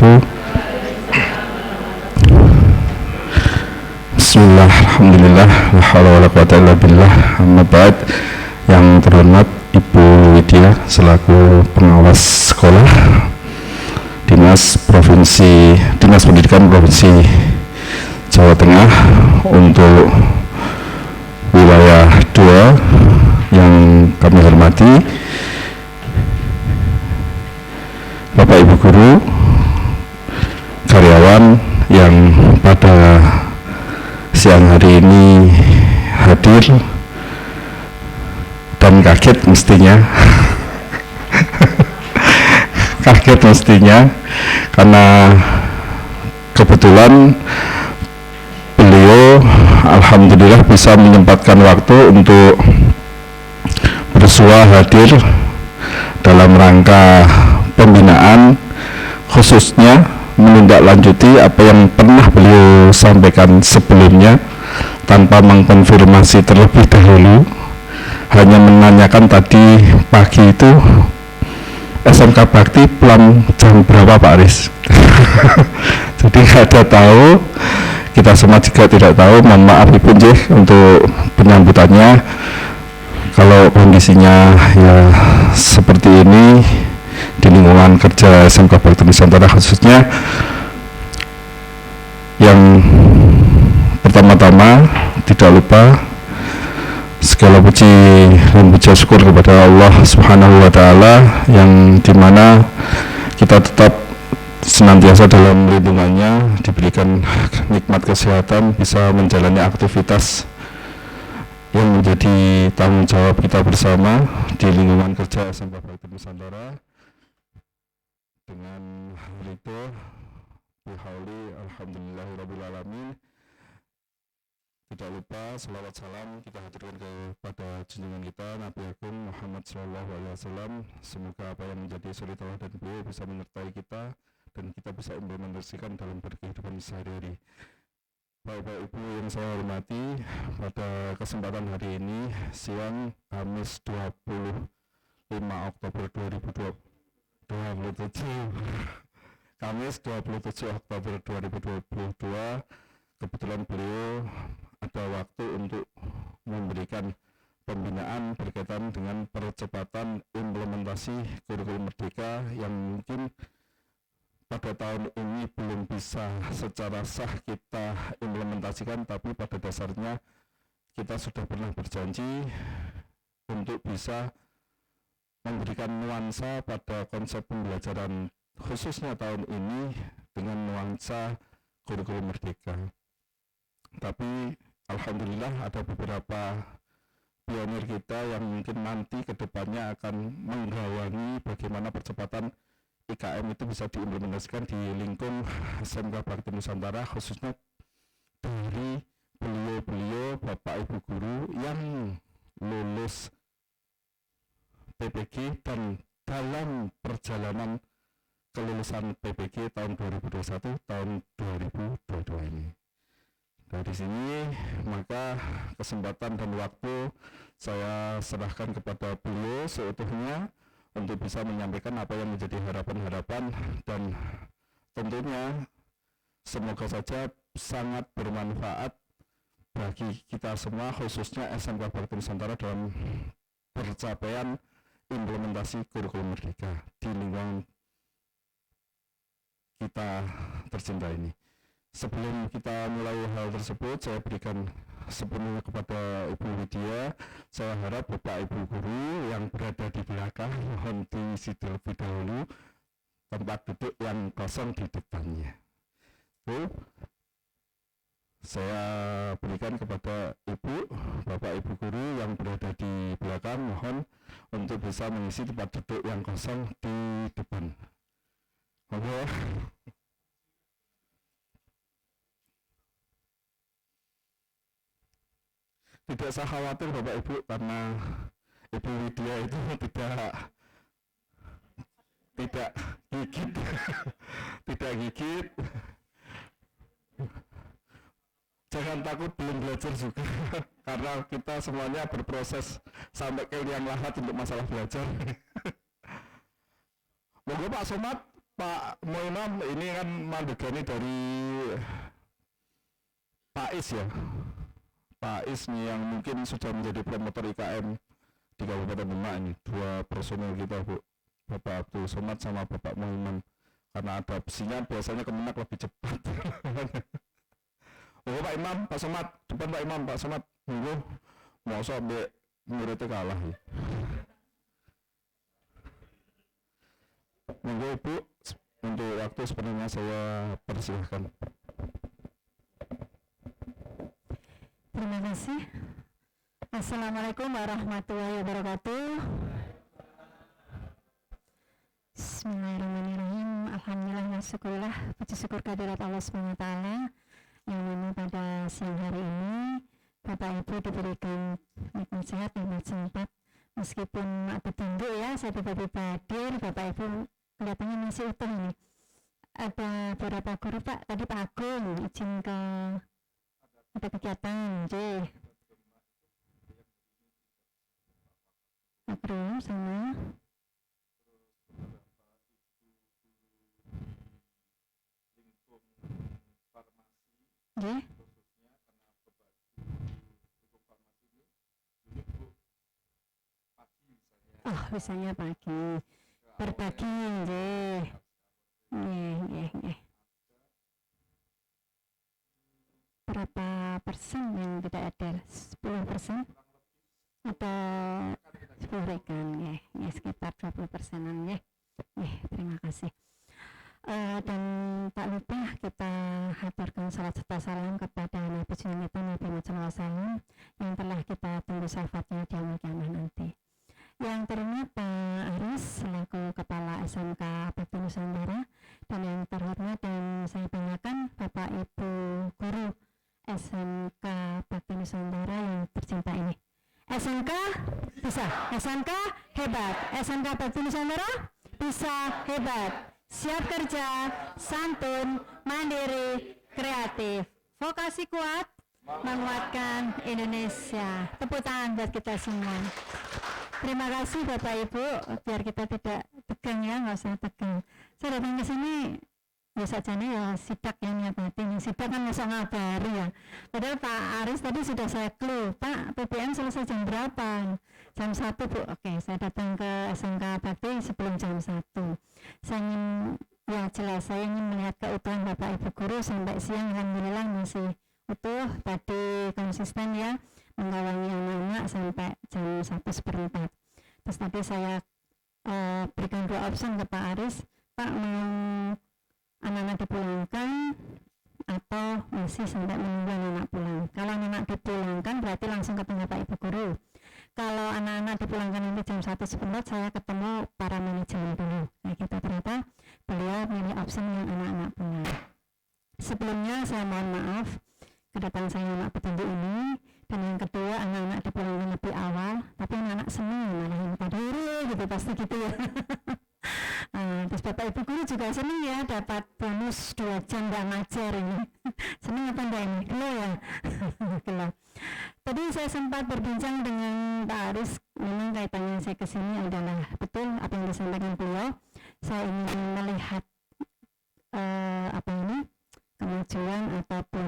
wabarakatuh. Bismillah, alhamdulillah, la haula wala quwata illa billah. Amma ba'd. Yang terhormat Ibu Widya selaku pengawas sekolah Dinas Pendidikan Provinsi Jawa Tengah untuk wilayah 2 yang kami hormati, Bapak Ibu guru, karyawan yang pada siang hari ini hadir dan kaget mestinya kaget mestinya karena kebetulan beliau alhamdulillah bisa menyempatkan waktu untuk bersua hadir dalam rangka pembinaan, khususnya menindaklanjuti apa yang pernah beliau sampaikan sebelumnya tanpa mengkonfirmasi terlebih dahulu, hanya menanyakan tadi pagi itu SMK Bakti pulang jam berapa Pak Aris. Jadi nggak ada tahu, kita semua juga tidak tahu. Mohon maaf Ibu Njih untuk penyambutannya. Kalau kondisinya ya seperti ini di lingkungan kerja SMK Bakti Nusantara, khususnya yang pertama-tama tidak lupa segala puji dan puja syukur kepada Allah Subhanahu wa Ta'ala, yang dimana kita tetap senantiasa dalam lindungannya, diberikan nikmat kesehatan, bisa menjalani aktivitas yang menjadi tanggung jawab kita bersama di lingkungan kerja SMK Bakti Nusantara. Dengan ridho bihauli alhamdulillahirrabbilalamin, tidak lupa selawat salam kita haturkan kepada junjungan kita Nabi Agung Muhammad SAW. Semoga apa yang menjadi suri teladan beliau bisa menyertai kita dan kita bisa implementasikan dalam berkehidupan sehari-hari. Bapak Ibu yang saya hormati, pada kesempatan hari ini siang Kamis 25 Oktober 2027 Kamis 27 Oktober 2022, kebetulan beliau ada waktu untuk memberikan pembinaan berkaitan dengan percepatan implementasi kurikulum merdeka yang mungkin pada tahun ini belum bisa secara sah kita implementasikan, tapi pada dasarnya kita sudah pernah berjanji untuk bisa memberikan nuansa pada konsep pembelajaran khususnya tahun ini dengan nuansa kurikulum merdeka. Tapi alhamdulillah ada beberapa pionir kita yang mungkin nanti kedepannya akan menggawangi bagaimana percepatan IKM itu bisa diimplementasikan di lingkup SMK Bakti Nusantara, khususnya dari beliau-beliau Bapak Ibu guru yang lulus PPG dan dalam perjalanan kelulusan PPG tahun 2021 tahun 2022 ini. Dari sini maka kesempatan dan waktu saya serahkan kepada beliau seutuhnya untuk bisa menyampaikan apa yang menjadi harapan-harapan, dan tentunya semoga saja sangat bermanfaat bagi kita semua, khususnya SMK Bakti Nusantara dalam pencapaian implementasi kurikulum merdeka di lingkungan kita tercinta ini. Sebelum kita mulai hal tersebut, saya berikan sepenuhnya kepada Ibu Widya. Saya harap Bapak Ibu guru yang berada di belakang mohon diisi terlebih dahulu tempat duduk yang kosong di depannya. Saya berikan kepada Ibu, Bapak Ibu guru yang berada di belakang, mohon untuk bisa mengisi tempat duduk yang kosong di depan. Oke. Tidak usah khawatir Bapak Ibu, karena Ibu Widya itu tidak gigit tidak gigit. Jangan takut belum belajar juga karena kita semuanya berproses sampai ke liang lahat untuk masalah belajar. Monggo Pak Somad Pak Moimam ini kan mandegani dari Pak Is ya. Pak Is nih yang mungkin sudah menjadi promotor IKM di Kabupaten Demak ini. Dua personel kita Bu, Bapak Abdul Somad sama Bapak Moimam. Karena adopsinya biasanya Kemenak lebih cepat. Oh Pak Imam, Pak Somad, depan Pak Imam, Pak Somad, monggo. Mau sampai muridnya kalah ya. Monggo Ibu, untuk waktu sebenarnya saya persilahkan. Terima kasih. Assalamualaikum warahmatullahi wabarakatuh. Bismillahirrahmanirrahim. Alhamdulillah wa syukurillah. Puji syukur kehadirat Allah SWT yang mana pada siang hari ini Bapak Ibu diberikan nikmat sehat, nikmat sempat. Meskipun aku tunduk ya, saya tiba-tiba hadir, Bapak Ibu kelihatannya masih utuh ini. Ada beberapa guru Pak, tadi Pak Agung izin ke ada kegiatan, Abrum sama Lingkup farmasi, khususnya karena Bapak lingkup farmasi ini Bu pagi misalnya. oh misalnya pagi berbagi berapa persen yang tidak ada? 10% atau 10 rekan ya sekitar 20%-an ya. Terima kasih. Dan tak lupa kita haturkan salat serta salam kepada Nabi Junjungan kita Nabi Muhammad SAW yang telah kita tunggu syafaatnya di yaumul kiamah nanti. Yang terhormat Pak Aris selaku Kepala SMK Bakti Nusantara, dan yang terhormat dan saya banggakan Bapak Ibu Guru SMK Bakti Nusantara yang tercinta ini. SMK bisa, SMK hebat, SMK Bakti Nusantara bisa hebat, siap kerja, santun, mandiri, kreatif, vokasi kuat, menguatkan Indonesia. Tepuk tangan buat kita semua. Terima kasih Bapak Ibu, biar kita tidak tegang ya, nggak usah tegang. Saya datang ke sini biasa aja nih ya sidak yang nyabatin, sidak kan bisa ngabari ya. Padahal Pak Aris tadi sudah saya clue, Pak PPM selesai jam berapa? Jam 1 Bu. Oke, saya datang ke SMK Bakti sebelum jam 1. Saya ingin ya jelas, saya ingin melihat keutuhan Bapak Ibu Guru sampai siang. Alhamdulillah masih utuh, tadi konsisten ya menggawangi anak-anak sampai jam 1:04. Terus tadi saya berikan 2 option ke Pak Aris, Pak mau anak-anak dipulangkan atau masih sampai menunggu anak-anak pulang. Kalau anak-anak dipulangkan berarti langsung ketemu Pak Ibu Guru. Kalau anak-anak dipulangkan nanti jam 1:04 saya ketemu para manajemen dulu. Nah kita ternyata beliau milih option yang anak-anak pulang. Sebelumnya saya mohon maaf kedatangan saya anak petinju ini, dan yang kedua anak-anak dipulangkan lebih awal, tapi anak-anak senang malah yang diri gitu pasti gitu ya. Terus Bapak Ibu Guru juga senang ya dapat bonus 2 jam nggak ngajar ini. Senang apa enggak ini? Gelo ya? Gelo. Tadi saya sempat berbincang dengan Pak Aris, memang kaitannya saya kesini adalah betul apa yang disampaikan beliau. Saya ingin melihat kemajuan ataupun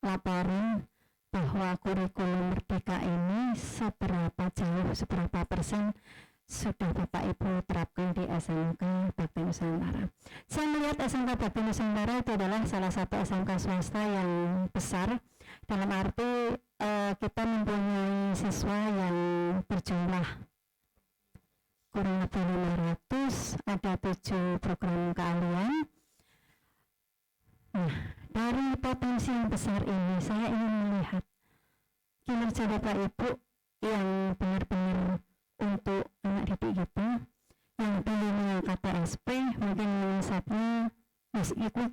laporan bahwa kurikulum Merdeka ini seberapa jauh, seberapa persen sudah Bapak Ibu terapkan di SMK Bakti Nusantara. Saya melihat SMK Bakti Nusantara itu adalah salah satu SMK swasta yang besar, dalam arti kita mempunyai siswa yang berjumlah kurang lebih 500, ada 7 program keahlian. Nah, dari potensi yang besar ini saya ingin melihat kinerja Bapak Ibu yang benar-benar untuk anak didik kita, yang dulunya KTSP mungkin mindsetnya ikut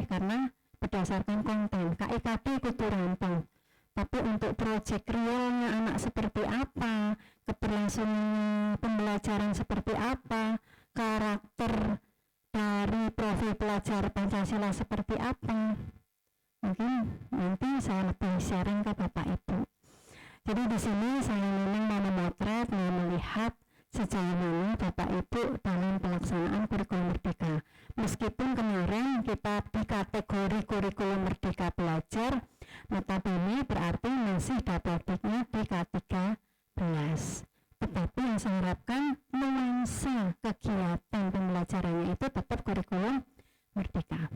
karena berdasarkan konten KIKD kudu rampung, tapi untuk proyek realnya anak seperti apa, keberlangsungan pembelajaran seperti apa, karakter dari profil pelajar Pancasila seperti apa, mungkin nanti saya lebih sharing ke Bapak Ibu. Jadi di sini saya memang mau memotret, mau melihat sejauh mana Bapak Ibu dalam pelaksanaan kurikulum merdeka. Meskipun kemarin kita di kategori kurikulum merdeka belajar, notabene berarti masih dapatnya di K13. Tetapi yang saya harapkan nuansa kegiatan pembelajarannya itu tetap kurikulum merdeka.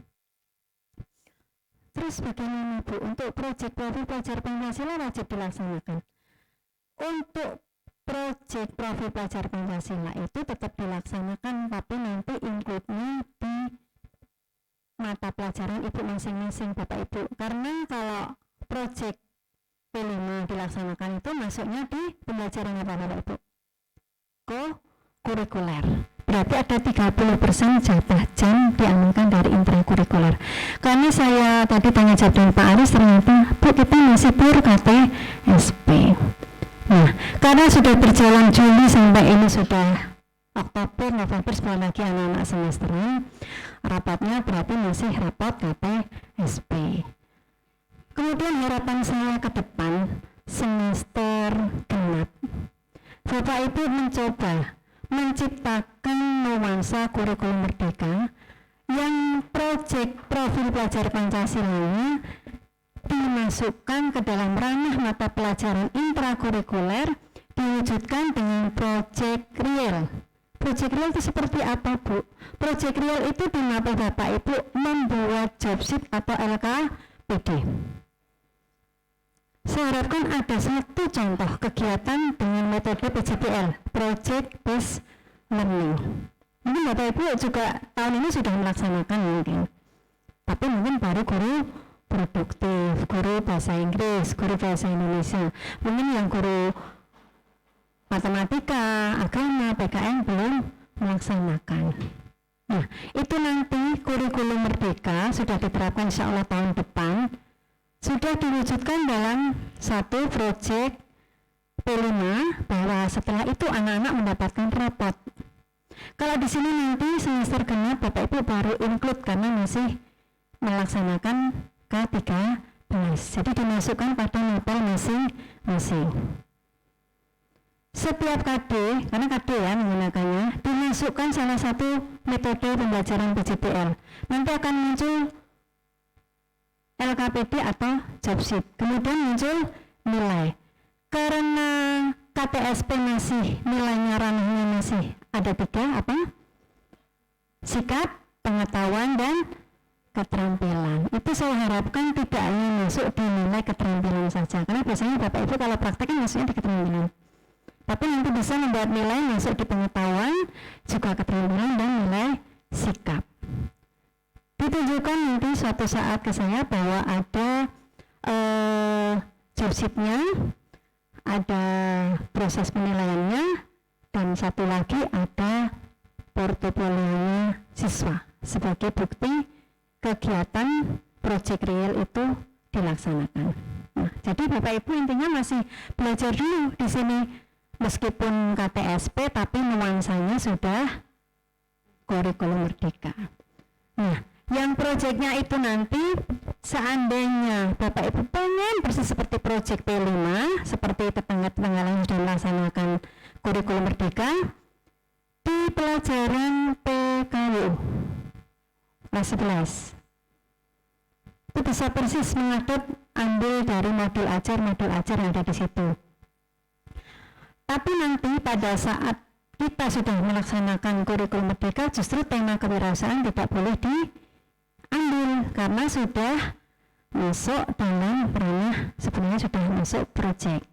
Terus bagaimana Bu? Untuk proyek profil pelajar Pancasila wajib dilaksanakan. Untuk proyek profil pelajar Pancasila itu tetap dilaksanakan, tapi nanti include-nya di mata pelajaran Ibu masing-masing Bapak Ibu. Karena kalau proyek P5 dilaksanakan itu masuknya di pembelajaran apa Bapak Ibu? Kurikuler. Berarti ada 30% jatah jam diambilkan dari intrakurikuler. Karena saya tadi tanya jawab dengan Pak Aris, ternyata Bu kita masih pure KTSP. Nah, karena sudah berjalan Juli sampai ini sudah Oktober, November, 10 lagi anak-anak semesteran, rapatnya berarti masih rapat KTSP. Kemudian harapan saya ke depan semester genap, Bapak Ibu mencoba menciptakan nuansa kurikulum merdeka yang proyek profil pelajar Pancasila dimasukkan ke dalam ranah mata pelajaran intrakurikuler, diwujudkan dengan proyek real. Proyek real itu seperti apa Bu? Proyek real itu di mata Bapak Ibu membuat job sheet atau LKPD. Saya harapkan ada satu contoh kegiatan dengan metode PJBL, Project Based Learning. Mungkin Bapak Ibu juga tahun ini sudah melaksanakan mungkin, tapi mungkin baru guru produktif, guru bahasa Inggris, guru bahasa Indonesia, mungkin yang guru matematika, agama, PKN belum melaksanakan. Nah, itu nanti kurikulum merdeka sudah diterapkan insya Allah tahun depan, sudah diwujudkan dalam satu proyek P5, bahwa setelah itu anak-anak mendapatkan rapot. Kalau di sini nanti semester genap Bapak Ibu baru include karena masih melaksanakan K13, jadi dimasukkan pada level masing-masing. Setiap KD, karena KD ya menggunakannya, dimasukkan salah satu metode pembelajaran PJBL. Nanti akan muncul LKPD atau job sheet, kemudian muncul nilai. Karena KTSP masih nilainya ranahnya masih ada 3 apa? Sikap, pengetahuan, dan keterampilan. Itu saya harapkan tidak hanya masuk di nilai keterampilan saja, karena biasanya Bapak Ibu kalau praktek kan masuknya di keterampilan, tapi nanti bisa membuat nilai masuk di pengetahuan, juga keterampilan, dan nilai sikap. Ditunjukkan nanti suatu saat ke saya bahwa ada job sheet-nya, ada proses penilaiannya, dan satu lagi ada portofolionya siswa sebagai bukti kegiatan proyek real itu dilaksanakan. Nah, jadi Bapak Ibu intinya masih belajar dulu di sini, meskipun KTSP tapi nuansanya sudah kurikulum merdeka. Nah, yang proyeknya itu nanti seandainya Bapak Ibu pengen persis seperti proyek P5, seperti tetangga-tetangga lain sudah melaksanakan kurikulum merdeka, di pelajaran PKWU kelas 11 itu bisa persis mengadop ambil dari modul ajar yang ada di situ. Tapi nanti pada saat kita sudah melaksanakan kurikulum merdeka, justru tema kewirausahaan tidak boleh diambil karena sudah masuk dalam ranah, sebenarnya sudah masuk proyek.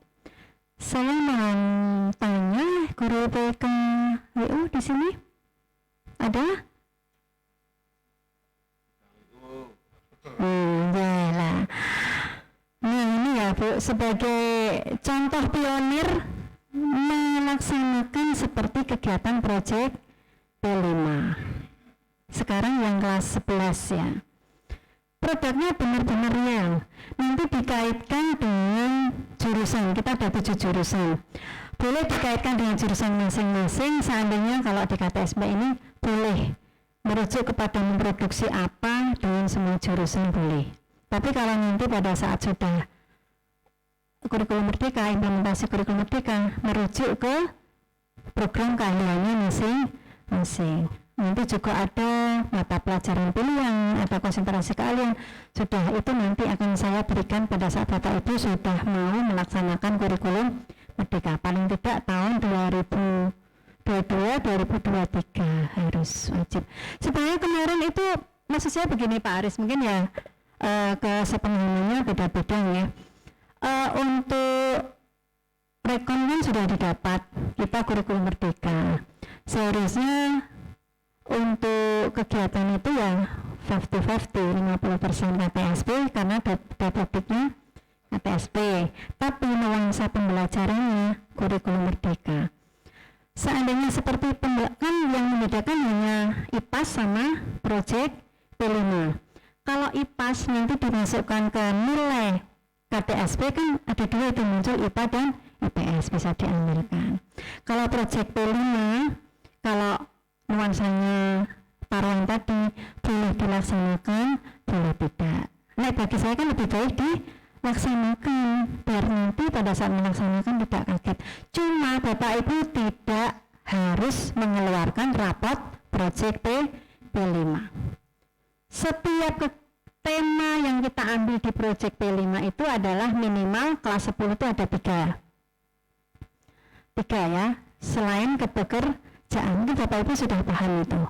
Saya mau tanya guru PKWU di sini ada? Yalah. Nah ini ya Bu, sebagai contoh pionir melaksanakan seperti kegiatan proyek P5. Sekarang yang kelas 11 ya. Produknya benar-benar real. Nanti dikaitkan dengan jurusan. Kita ada 7 jurusan. Boleh dikaitkan dengan jurusan masing-masing. Seandainya kalau di KTSP ini boleh merujuk kepada memproduksi apa dengan semua jurusan boleh. Tapi kalau nanti pada saat sudah kurikulum merdeka, implementasi kurikulum merdeka merujuk ke program keahliannya masing-masing. Nanti juga ada mata pelajaran pilihan, ada konsentrasi keahlian. Sudah itu nanti akan saya berikan pada saat Bapak Ibu sudah mau melaksanakan kurikulum Merdeka. Paling tidak tahun 2022-2023 harus wajib. Sebenarnya kemarin itu maksud saya begini Pak Aris, mungkin ya kesepemahamannya beda-beda ya. Untuk rekon kan sudah didapat, kita kurikulum Merdeka. Seharusnya untuk kegiatan itu ya 50% KTSP karena dapatnya KTSP, tapi nuansa pembelajarannya kurikulum Merdeka. Seandainya seperti kan yang membedakan hanya IPAS sama proyek P5. Kalau IPAS nanti dimasukkan ke nilai KTSP kan ada dua itu muncul IPA dan IPS bisa diambilkan. Kalau proyek P5 kalau nuansanya taruhan tadi boleh dilaksanakan, boleh tidak. Nah bagi saya kan lebih baik dilaksanakan biar nanti pada saat melaksanakan tidak kaget. Cuma Bapak Ibu tidak harus mengeluarkan rapot proyek P5. Setiap tema yang kita ambil di proyek P5 itu adalah minimal kelas 10 itu ada 3 ya, selain kepekerjaan itu Bapak Ibu sudah paham itu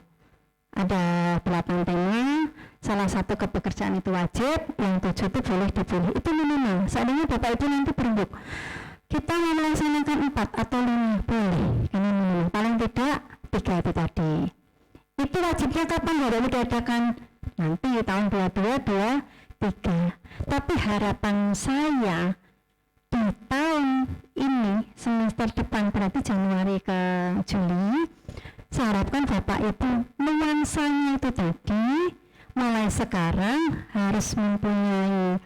ada 8 tema, salah satu kepekerjaan itu wajib, yang 7 itu boleh dipilih, itu minimal. Seandainya Bapak Ibu nanti berembuk kita mau melaksanakan 4 atau 5 boleh, karena minimal paling tidak 3 itu tadi. Itu wajibnya kapan Bapak Ibu diadakan? Nanti tahun 2023. Tapi harapan saya di tahun ini semester depan berarti Januari ke Juli, saya harapkan Bapak Ibu nuansanya itu tadi mulai sekarang harus mempunyai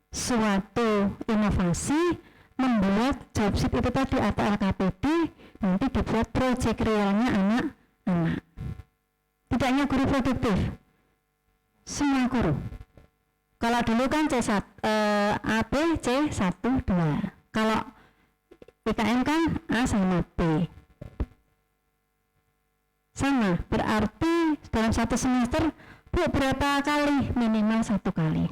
suatu inovasi membuat job sheet itu tadi atau LKPD nanti dibuat proyek realnya anak-anak. Tidak hanya guru produktif, semua guru. Kalau dulu kan C1, A, B, C, 1, 2. Kalau IKM kan A sama B. Sama, berarti dalam satu semester Bu berapa kali? Minimal 1 kali.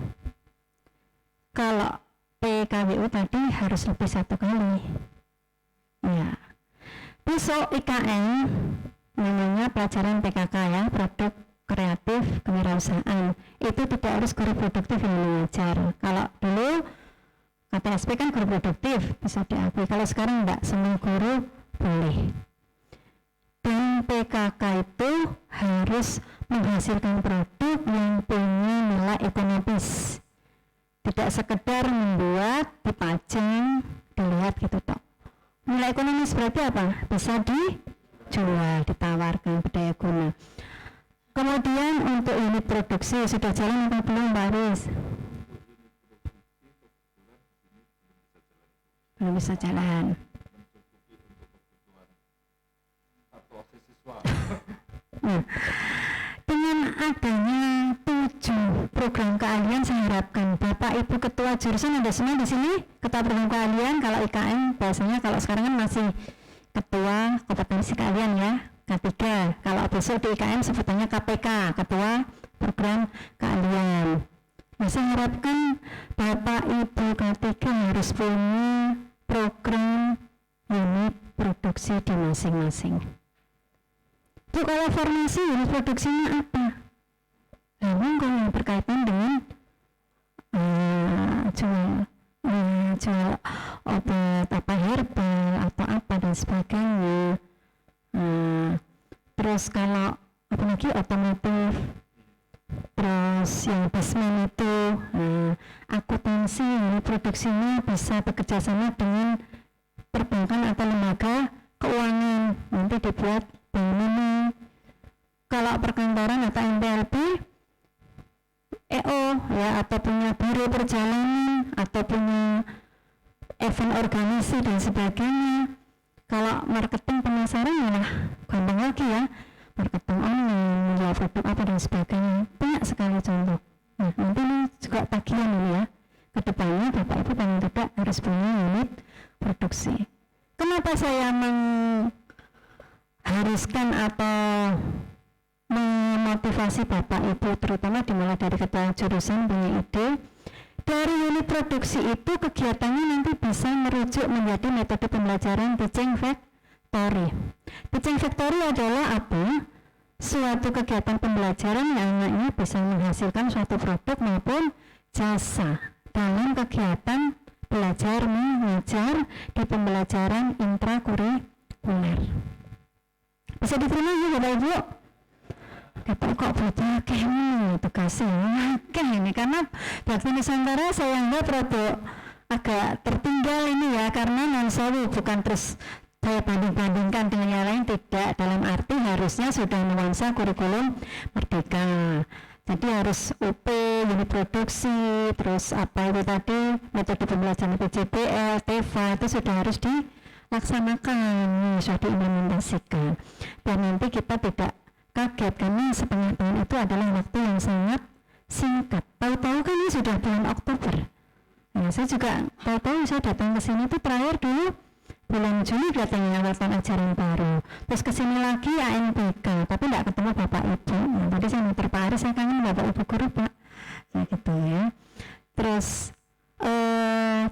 Kalau PKWU tadi harus lebih 1 kali. Ya. Besok IKM namanya pelajaran PKK ya, produk kreatif kewirausahaan. Itu tidak harus guru produktif yang mengajar. Kalau dulu KTSP kan guru produktif bisa diakui. Kalau sekarang enggak, semua guru boleh. Dan PKK itu harus menghasilkan produk yang punya nilai ekonomis. Tidak sekedar membuat, dipajang, dilihat gitu toh. Nilai ekonomis berarti apa? Bisa dijual, ditawarkan, berdaya guna. Kemudian untuk unit produksi sudah jalan atau belum Pak Aris? Belum bisa jalan. Nah, dengan adanya 7 program keahlian saya harapkan Bapak Ibu Ketua Jurusan ada semua di sini, Ketua Program Keahlian. Kalau IKM biasanya kalau sekarang kan masih Ketua Kompetensi Keahlian ya, K3. Kalau besok di IKM sebutannya KPK, Ketua Program Keahlian. Nah, saya harapkan Bapak Ibu K3 harus punya program unit produksi di masing-masing. Bu, kalau formasi unit produksinya apa? Namun kalau yang berkaitan dengan jual obat apa herbal atau apa dan sebagainya. Terus kalau apa lagi otomotif, terus yang basement itu akuntansi unit produksinya bisa bekerja sama dengan perbankan atau lembaga keuangan, nanti dibuat bangunan. Kalau perkantoran atau MPLB EO ya, atau punya biro perjalanan atau punya event organisasi dan sebagainya. Kalau marketing pemasaran malah gampang lagi ya, marketing online, menjual produk apa dan sebagainya, banyak sekali contoh. Nah nanti ini juga tagihan ini ya, kedepannya Bapak Ibu paling tidak harus punya unit produksi. Kenapa saya mengharuskan atau memotivasi Bapak Ibu, terutama dimulai dari ketua jurusan punya ide, dari unit produksi itu kegiatannya nanti bisa merujuk menjadi metode pembelajaran teaching factory. Teaching factory adalah apa? Suatu kegiatan pembelajaran yang anaknya bisa menghasilkan suatu produk maupun jasa dalam kegiatan belajar mengajar di pembelajaran intrakurikuler. Bisa diterima ya Bapak Ibu? Kata kok butuh kayak tugasnya ini karena Bakti Nusantara saya anggap produk agak tertinggal ini ya, karena non sewu bukan terus saya banding-bandingkan dengan yang lain, tidak, dalam arti harusnya sudah nuansa kurikulum merdeka. Jadi harus UP, unit produksi, terus apa itu tadi, metode pembelajaran PJBL, TEVA itu sudah harus dilaksanakan, sudah diimplementasikan. Dan nanti kita tidak kaget karena setengah tahun itu adalah waktu yang sangat singkat. Tahu-tahu kan ini sudah bulan Oktober. Nah, saya juga tahu-tahu saya datang ke sini itu terakhir dulu bulan Juli datangnya awal tahun ajaran baru. Terus kesini lagi ANPK, tapi tidak ketemu Bapak Ibu. Nah, tadi saya muter Pak Aris, saya kangen Bapak Ibu guru Pak. Nah gitu ya. Terus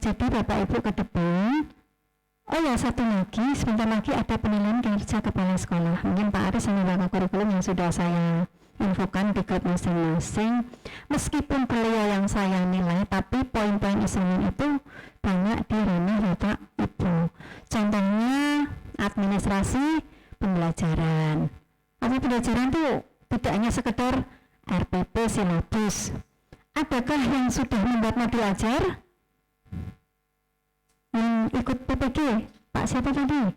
jadi Bapak Ibu ke depan. Oh ya, satu lagi, sebentar lagi ada penilaian kinerja kepala sekolah. Mungkin Pak Aris ini bakal kurikulum yang sudah saya infokan di grup masing-masing. Meskipun beliau yang saya nilai, tapi poin-poin isinya itu banyak di ranah Bapak Ibu. Contohnya administrasi pembelajaran. Pembelajaran itu tidak hanya sekedar RPP silabus. Adakah yang sudah membuat modul ajar? Yang ikut PPG, Pak siapa tadi?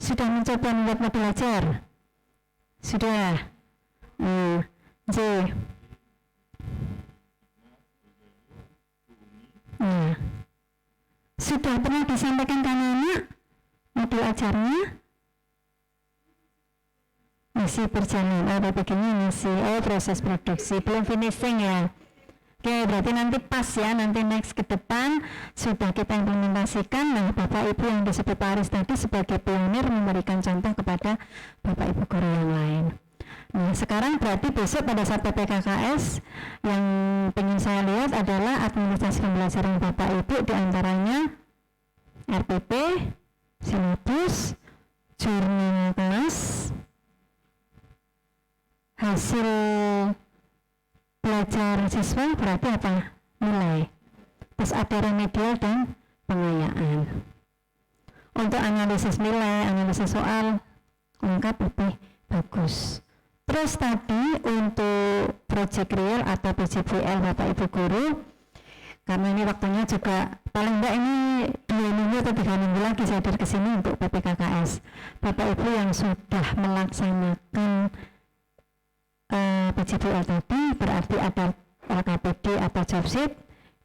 Sudah mencoba membuat modul ajar? Sudah. J. Sudah pernah disampaikan ke anak modul ajarnya? Masih berjalan. PPG-nya masih proses produksi, belum finishing ya. Oke, berarti nanti pas ya, nanti next ke depan sudah kita implementasikan. Nah, Bapak Ibu yang disebut Pak Aris tadi sebagai pionir memberikan contoh kepada Bapak Ibu guru yang lain. Nah, sekarang berarti besok pada saat PPKKS yang ingin saya lihat adalah administrasi pembelajaran Bapak Ibu, diantaranya RPP, silabus, jurnal kelas, hasil belajar siswa berarti apa? Nilai. Terus ada remedial dan pengayaan. Untuk analisis nilai, analisis soal lengkap lebih bagus. Terus tadi untuk project real atau PJBL Bapak Ibu guru, karena ini waktunya juga paling enggak ini 2 minggu atau 3 minggu lagi saya hadir ke sini untuk PPKKS. Bapak Ibu yang sudah melaksanakan PJBL tadi berarti ada LKPD atau job sheet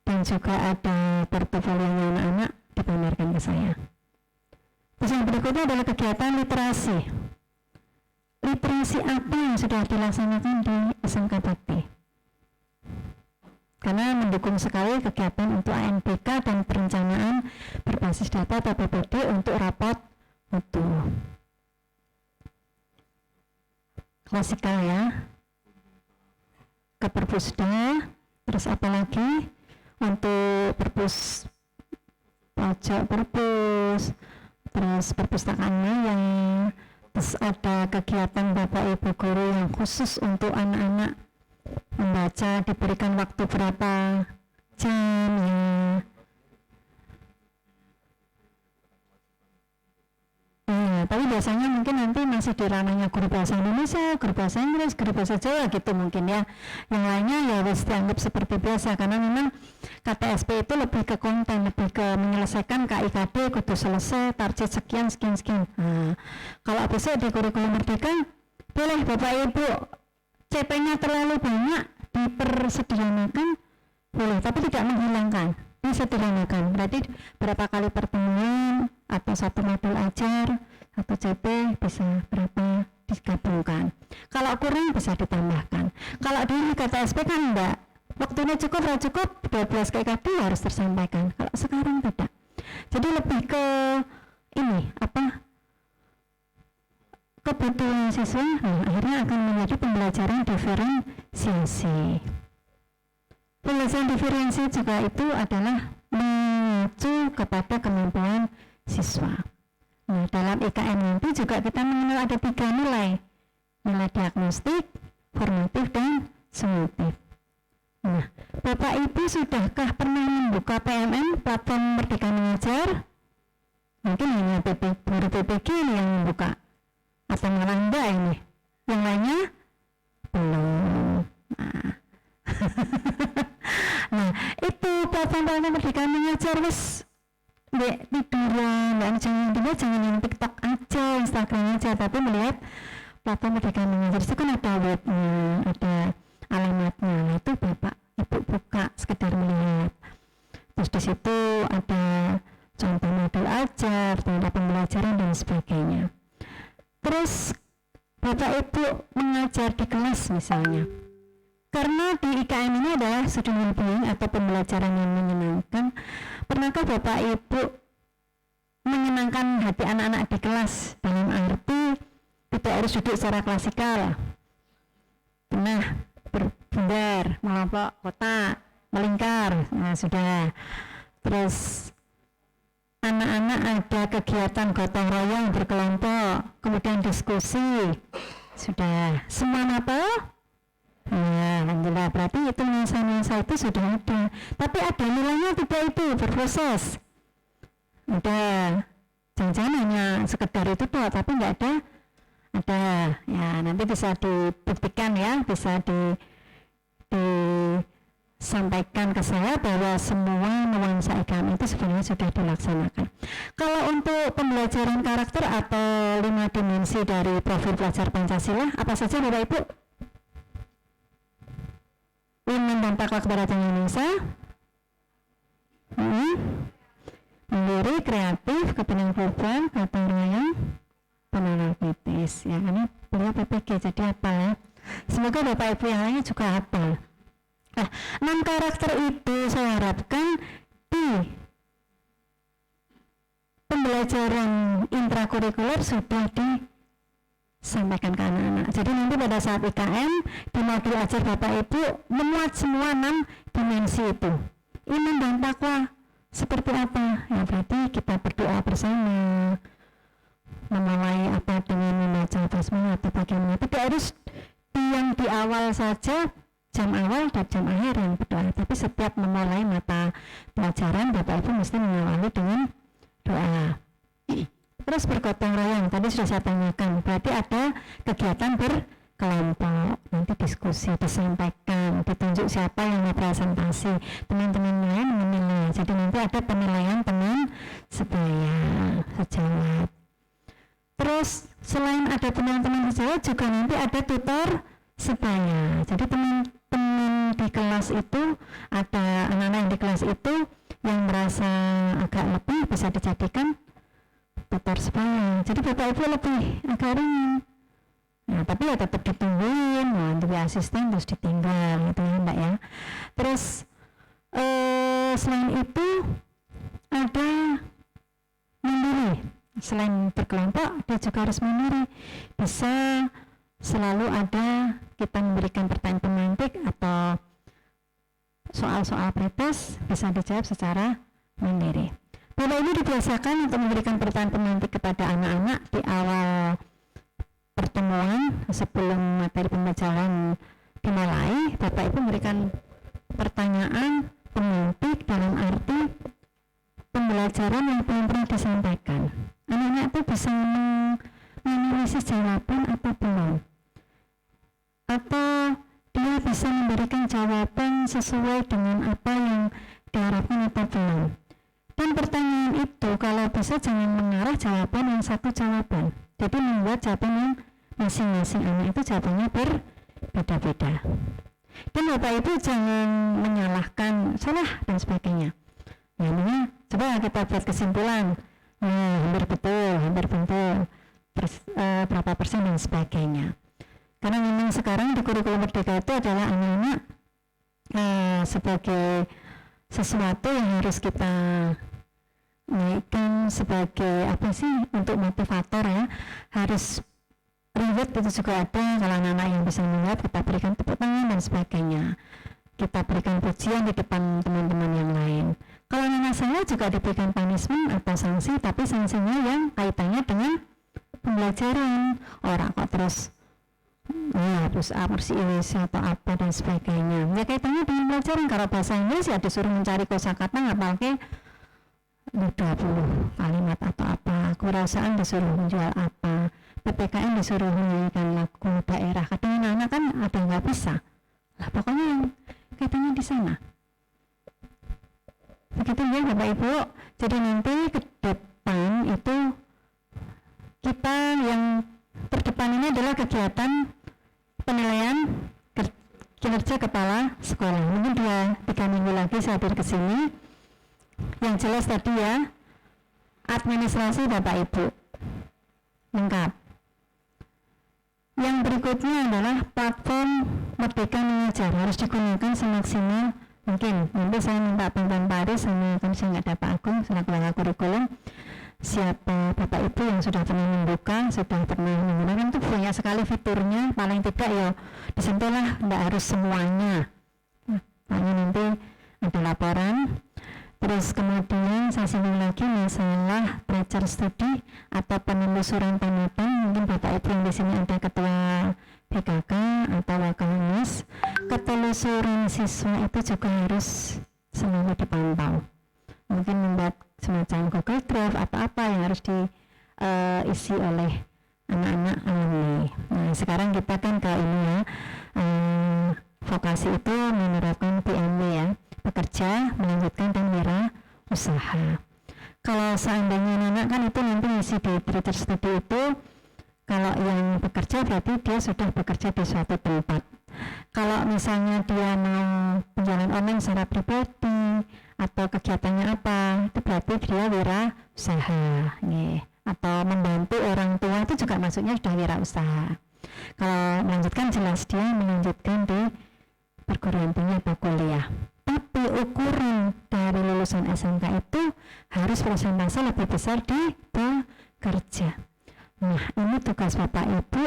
dan juga ada portofolio anak-anak dipamerkan ke saya. Terus yang berikutnya adalah kegiatan literasi. Literasi apa yang sudah dilaksanakan di SMK Bakti? Karena mendukung sekali kegiatan untuk ANPK dan perencanaan berbasis data atau PPD untuk rapot mutu. Klasikal ya. Ke Perpusda, terus apa lagi untuk perpus pojok perpus, terus perpustakaan maya, terus ada kegiatan Bapak Ibu guru yang khusus untuk anak-anak membaca, diberikan waktu berapa jam ya. Tapi biasanya mungkin nanti masih di ranahnya guru bahasa Indonesia, guru bahasa Inggris, guru bahasa Jawa gitu mungkin ya. Yang lainnya ya wis dianggap seperti biasa karena memang KTSP itu lebih ke konten, lebih ke menyelesaikan KIKD kudu selesai, target sekian. Nah, kalau besok di kurikulum merdeka boleh Bapak Ibu CP-nya terlalu banyak dipersederhanakan boleh, tapi tidak menghilangkan, disederhanakan. Berarti berapa kali pertemuan atau satu modul ajar, satu CP bisa berapa digabungkan. Kalau kurang bisa ditambahkan. Kalau di KTSP kan enggak, waktunya cukup 12 KKD harus tersampaikan. Kalau sekarang tidak. Jadi lebih ke ini kebutuhan siswa, akhirnya akan menjadi pembelajaran diferensiasi. Pembelajaran diferensiasi juga itu adalah mengacu kepada kemampuan siswa. Nah, dalam IKN nanti juga kita mengenal ada 3 nilai. Nilai diagnostik, formatif, dan summatif. Nah, Bapak Ibu sudahkah pernah membuka PMM, platform Merdeka Mengajar? Mungkin hanya guru PPG ini yang membuka. Atau malah enggak ini. Yang lainnya? Belum. Nah, itu platform Merdeka Mengajar wis tiduran, jangan yang TikTok aja, Instagram aja, tapi melihat platform Merdeka Mengajar itu kan ada webnya, ada alamatnya. Nah, itu Bapak Ibu buka sekedar melihat. Terus di situ ada contoh modul ajar, tanda pembelajaran dan sebagainya. Terus Bapak Ibu mengajar di kelas misalnya. Karena di IKN ini adalah student well-being atau pembelajaran yang menyenangkan. Pernahkah Bapak Ibu menyenangkan hati anak-anak di kelas? Dalam arti tidak harus duduk secara klasikal. Pernah berbundar, mengelompok kotak, melingkar, nah sudah. Terus anak-anak ada kegiatan gotong royong berkelompok, kemudian diskusi, sudah. Semua apa? Nah, alhamdulillah, berarti itu nuansa-nuansa itu sudah ada. Tapi ada nilainya tidak itu, berproses. Udah, jangan-jangan hanya sekedar itu toh, tapi nggak ada. Ada, ya nanti bisa dibuktikan ya, bisa disampaikan ke saya bahwa semua nuansa IKN itu sebenarnya sudah dilaksanakan. Kalau untuk pembelajaran karakter atau 5 dimensi dari profil pelajar Pancasila, apa saja Bapak Ibu? Iman dan takwa kepada Tuhan Indonesia, mandiri, kreatif, kepenuhan global, gotong royong, penolak kritis. Ya, ini beliau PPG, jadi apa ya? Semoga Bapak Ibu yang lainnya juga hafal. Nah, 6 karakter itu saya harapkan di pembelajaran intrakurikuler sudah disampaikan ke anak-anak. Jadi nanti pada saat IKN di modul ajar Bapak Ibu memuat semua 6 dimensi itu. Iman dan takwa seperti apa? Ya berarti kita berdoa bersama, memulai apa dengan membaca basmalah atau bagaimana. Tidak harus yang di awal saja, jam awal dan jam akhir yang berdoa, tapi setiap memulai mata pelajaran Bapak Ibu mesti mengawali dengan doa. Terus bergotong royong, tadi sudah saya tanyakan, berarti ada kegiatan berkelompok, nanti diskusi, disampaikan, ditunjuk siapa yang presentasi, teman-teman lain menilai, jadi nanti ada penilaian teman sebaya, sejawat. Terus selain ada teman-teman sejawat juga nanti ada tutor sebaya, jadi teman-teman di kelas itu, ada anak-anak yang di kelas itu yang merasa agak lebih bisa dijadikan tutor sebaya, jadi Bapak Ibu lebih agak ringan. Nah, tapi ya tetap ditungguin, nanti asisten terus ditinggal gitu ya Mbak ya. Terus selain itu ada mandiri, selain berkelompok dia juga harus mandiri, bisa selalu ada kita memberikan pertanyaan pemantik atau soal-soal pretest bisa dijawab secara mandiri. Bapak Ibu dibiasakan untuk memberikan pertanyaan pemantik kepada anak-anak di awal pertemuan sebelum materi pembelajaran dimulai. Bapak Ibu memberikan pertanyaan pemantik dalam arti pembelajaran yang belum pernah disampaikan. Anak-anak itu bisa menganalisis jawaban atau belum, atau dia bisa memberikan jawaban sesuai dengan apa yang diharapkan atau belum. Dan pertanyaan itu kalau bisa jangan mengarah jawaban yang satu jawaban, jadi membuat jawaban yang masing-masing anak itu jawabannya berbeda-beda. Dan Bapak Ibu jangan menyalahkan salah dan sebagainya. Ya, coba kita buat kesimpulan, hampir betul, berapa persen dan sebagainya. Karena memang sekarang di kurikulum Merdeka itu adalah anak-anak sebagai sesuatu yang harus kita naikkan sebagai apa sih, untuk motivator ya, harus reward itu juga ada. Kalau anak-anak yang bisa melihat, kita berikan tepuk tangan dan sebagainya, kita berikan pujian di depan teman-teman yang lain. Kalau anak saya juga diberikan punishment atau sanksi, tapi sanksinya yang kaitannya dengan pembelajaran. Orang kok terus terus Iwis atau apa dan sebagainya, ya kaitannya dengan pelajaran. Kalau bahasa Inggris ya disuruh mencari kosakata, nggak pakai 20 kalimat atau apa, kewirausahaan disuruh menjual apa, PPKN disuruh menyanyikan lagu daerah. Kadang anak-anak kan ada nggak bisa lah, pokoknya yang kaitannya di sana. Begitu ya Bapak Ibu. Jadi nanti ke depan itu kita yang terdepan ini adalah kegiatan penilaian kinerja kepala sekolah. Mungkin 2-3 minggu lagi saya hadir ke sini. Yang jelas tadi ya, administrasi Bapak Ibu lengkap. Yang berikutnya adalah platform Merdeka Mengajar, harus digunakan semaksimal mungkin. Nanti saya minta bantuan Pak Aris, sama kan saya nggak ada Pak Agung selaku pengelola kurikulum. Siapa Bapak Ibu yang sudah pernah membuka, sudah pernah menggunakan, itu banyak sekali fiturnya. Paling tidak ya disentuhlah, nggak harus semuanya. Hanya nanti ada laporan. Terus kemudian saya singgung lagi masalah belajar studi atau penelusuran tamutan. Mungkin Bapak Ibu yang di sini ada ketua PKK atau Wakilhumas, ketelusuran siswa itu juga harus selalu dipantau. Mungkin membuat semacam Google Drive atau apa yang harus diisi oleh anak-anak alumni. Nah sekarang kita kan ke ini ya, vokasi itu menerapkan PMW ya, bekerja, melanjutkan dan wirausaha. Kalau seandainya anak kan itu nanti ngisi di belajar studi itu, kalau yang bekerja berarti dia sudah bekerja di suatu tempat. Kalau misalnya dia mau penjualan online secara pribadi atau kegiatannya apa, itu berarti dia wirausaha, atau membantu orang tua, itu juga maksudnya sudah wirausaha. Kalau melanjutkan jelas dia melanjutkan di perguruan tinggi atau kuliah. Tapi ukuran dari lulusan SMK itu harus persentase lebih besar di bekerja. Nah ini tugas Bapak Ibu,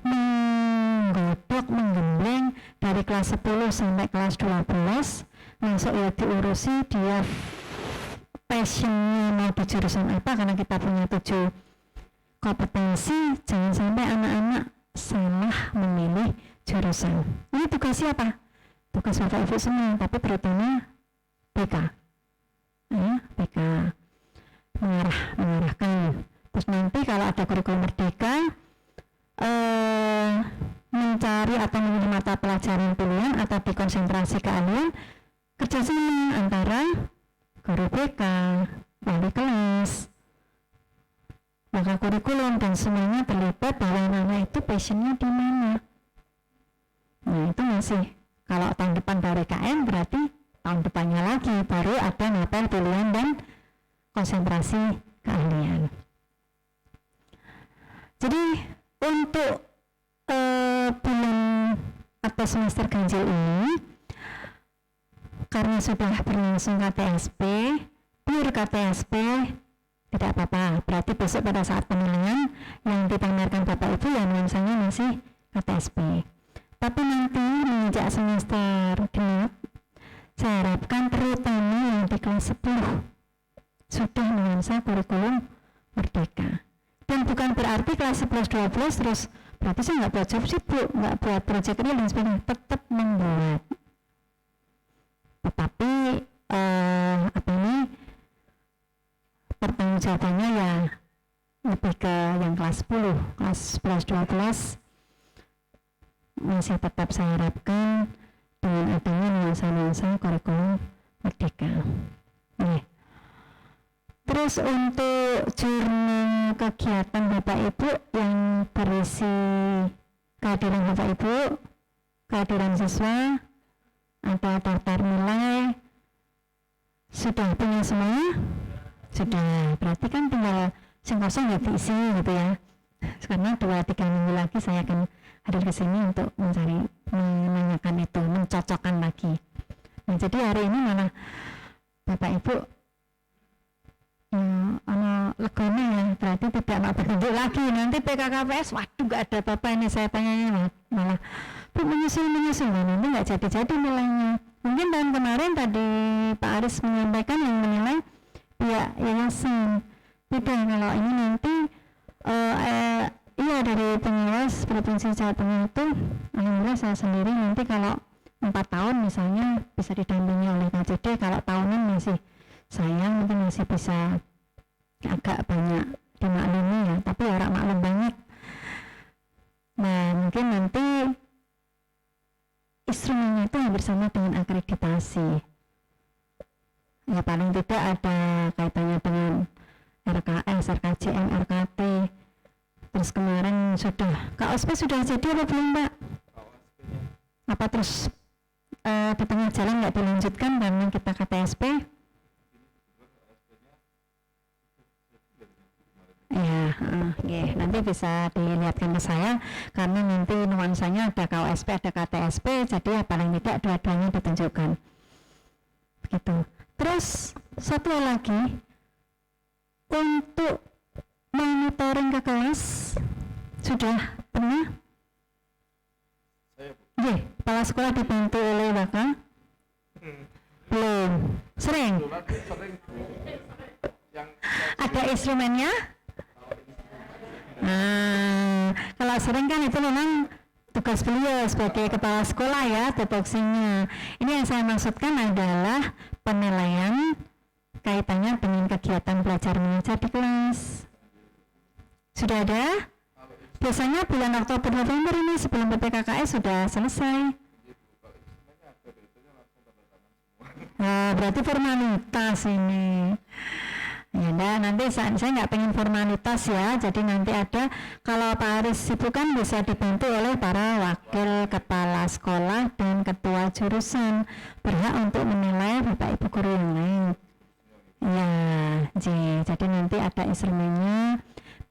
menggodok, menggembleng dari kelas 10 sampai kelas 12, masuk ya diurusi dia passionnya mau di jurusan apa, karena kita punya 7 kompetensi. Jangan sampai anak-anak salah memilih jurusan. Ini tugas siapa? Tugas Bapak Ibu semua, tapi terutama BK ya, BK mengarahkan. Terus nanti kalau ada kurikulum merdeka, mencari atau memilih mata pelajaran pilihan atau dikonsentrasi keahlian, kerjasama antara guru BK, wali kelas, maka kurikulum dan semuanya terlibat bahwa anak itu passionnya di mana. Nah itu masih, kalau tahun depan baru KM berarti tahun depannya lagi baru ada mata pilihan dan konsentrasi keahlian. Jadi untuk bulan atau semester ganjil ini, karena sudah berlangsung KTSP, pure KTSP, tidak apa-apa. Berarti besok pada saat penilaian yang dipamerkan Bapak Ibu ya nuansanya masih KTSP. Tapi nanti menginjak semester genap, saya harapkan terutama yang di kelas 10 sudah nuansa kurikulum merdeka. Dan bukan berarti kelas 11-12 terus berarti saya nggak buat job sheet Bu, nggak buat project real dan sebagainya, tetap membuat. Tetapi pertanggungjawabannya ya lebih ke yang kelas 10, kelas 11-12 masih tetap saya harapkan dengan adanya nuansa-nuansa kurikulum merdeka. Terus untuk jurnal kegiatan Bapak Ibu yang berisi kehadiran Bapak Ibu, kehadiran siswa, ada daftar nilai, sudah punya semua? Sudah, berarti kan tinggal yang kosong ya diisi gitu ya. Karena 2-3 minggu lagi saya akan hadir ke sini untuk menanyakan itu, mencocokkan lagi. Nah jadi hari ini mana Bapak Ibu legone ya, berarti tidak nak berbentuk lagi. Nanti PKKPS, waduh nggak ada apa-apa ini saya tanyanya malah Bu menyusul nanti nggak jadi nilainya. Mungkin tahun kemarin tadi Pak Aris menyampaikan yang menilai pihak yayasan. Beda kalau ini nanti iya dari pengawas Provinsi Jawa Tengah itu alhamdulillah saya sendiri nanti kalau 4 tahun misalnya bisa didampingi oleh KJD, kalau tahunan masih sayang mungkin masih bisa agak banyak dimaklumi ya, tapi orang maklum banyak. Nah mungkin nanti instrumennya itu hampir sama dengan akreditasi ya, paling tidak ada kaitannya dengan RKS, RKJM, RKT. Terus kemarin sudah KOSP sudah jadi apa belum Pak? Apa terus di tengah jalan nggak dilanjutkan karena kita KTSP? Ya, nanti bisa dilihatkan ke saya karena nanti nuansanya ada KOSP, ada KTSP, jadi ya paling tidak dua-duanya ditunjukkan. Begitu. Terus satu lagi untuk monitoring ke kelas sudah pernah? Kepala sekolah dibantu oleh Wakil? Belum. Sering? Ada instrumennya? Kalau sering kan itu memang tugas beliau sebagai kepala sekolah ya, tupoksinya. Ini yang saya maksudkan adalah penilaian kaitannya dengan kegiatan belajar mengajar di kelas. Sudah ada? Biasanya bulan Oktober November ini sebelum PPKKS sudah selesai. Berarti formalitas ini. Ya, nanti saya nggak pengen formalitas ya. Jadi nanti ada, kalau Pak Aris sibuk kan bisa dibantu oleh para wakil kepala sekolah dan ketua jurusan, berhak untuk menilai Bapak Ibu guru yang lain. Ya, jadi nanti ada instrumennya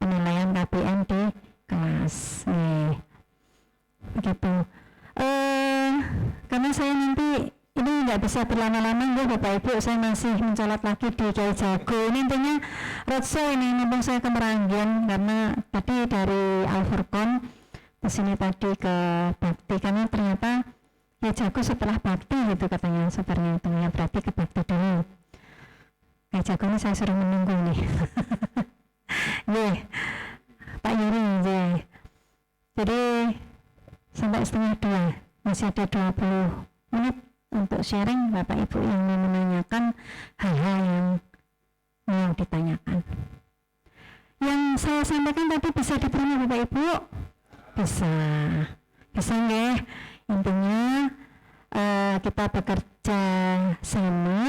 penilaian KPM di kelas. Begitu. Karena saya nanti ini nggak bisa berlama-lama ya Bapak Ibu, saya masih mencolot lagi di Kiai Jago. Ini intinya roadshow ini, mumpung saya ke Meranggen karena tadi dari Al-Furqon ke sini tadi ke Bakti, karena ternyata Kiai Jago setelah Bakti gitu katanya supirnya itu ya, berarti ke Bakti dulu. Kiai Jago ini saya suruh menunggu nih. Pak Yuri jadi sampai 1:30 masih ada 20 menit untuk sharing Bapak Ibu yang mau menanyakan hal-hal yang mau ditanyakan. Yang saya sampaikan tadi bisa diterima Bapak Ibu? Bisa nggih? Intinya kita bekerja sama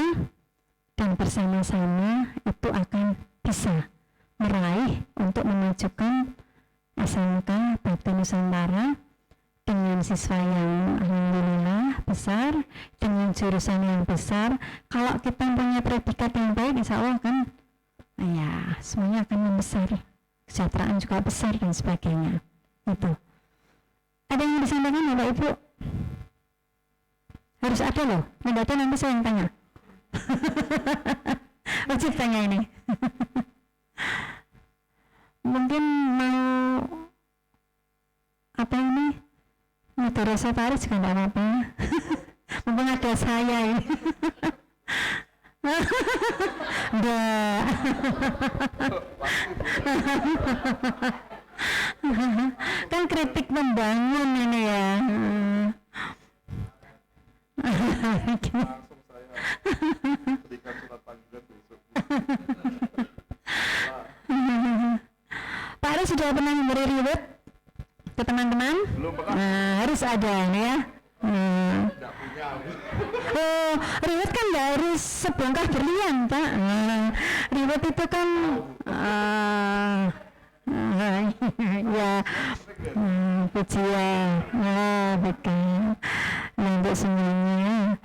dan bersama-sama itu akan bisa meraih untuk memajukan SMK Bakti Nusantara dengan siswa yang alhamdulillah besar, dengan jurusan yang besar. Kalau kita punya predikat yang baik, insya Allah kan ya semuanya akan membesar, kesejahteraan juga besar dan sebagainya. Itu ada yang disampaikan Bapak Ibu? Harus ada loh, nggak ada nanti saya yang tanya. Wajib tanya ini. Mungkin mau apa ini? Madrasah Paris juga tidak apa-apa. Mumpung ada saya ini. Enggak. Kan kritik membangun ini ya. Langsung saya berikan surat panggilan besok. Pak Aris sudah pernah memberi reward ke teman-teman? Belum pernah. Nah, harus ada nih ya. Tidak punya. Reward kan nggak harus sebongkah berlian Pak. Reward itu kan ya pujian, betul. Untuk semuanya,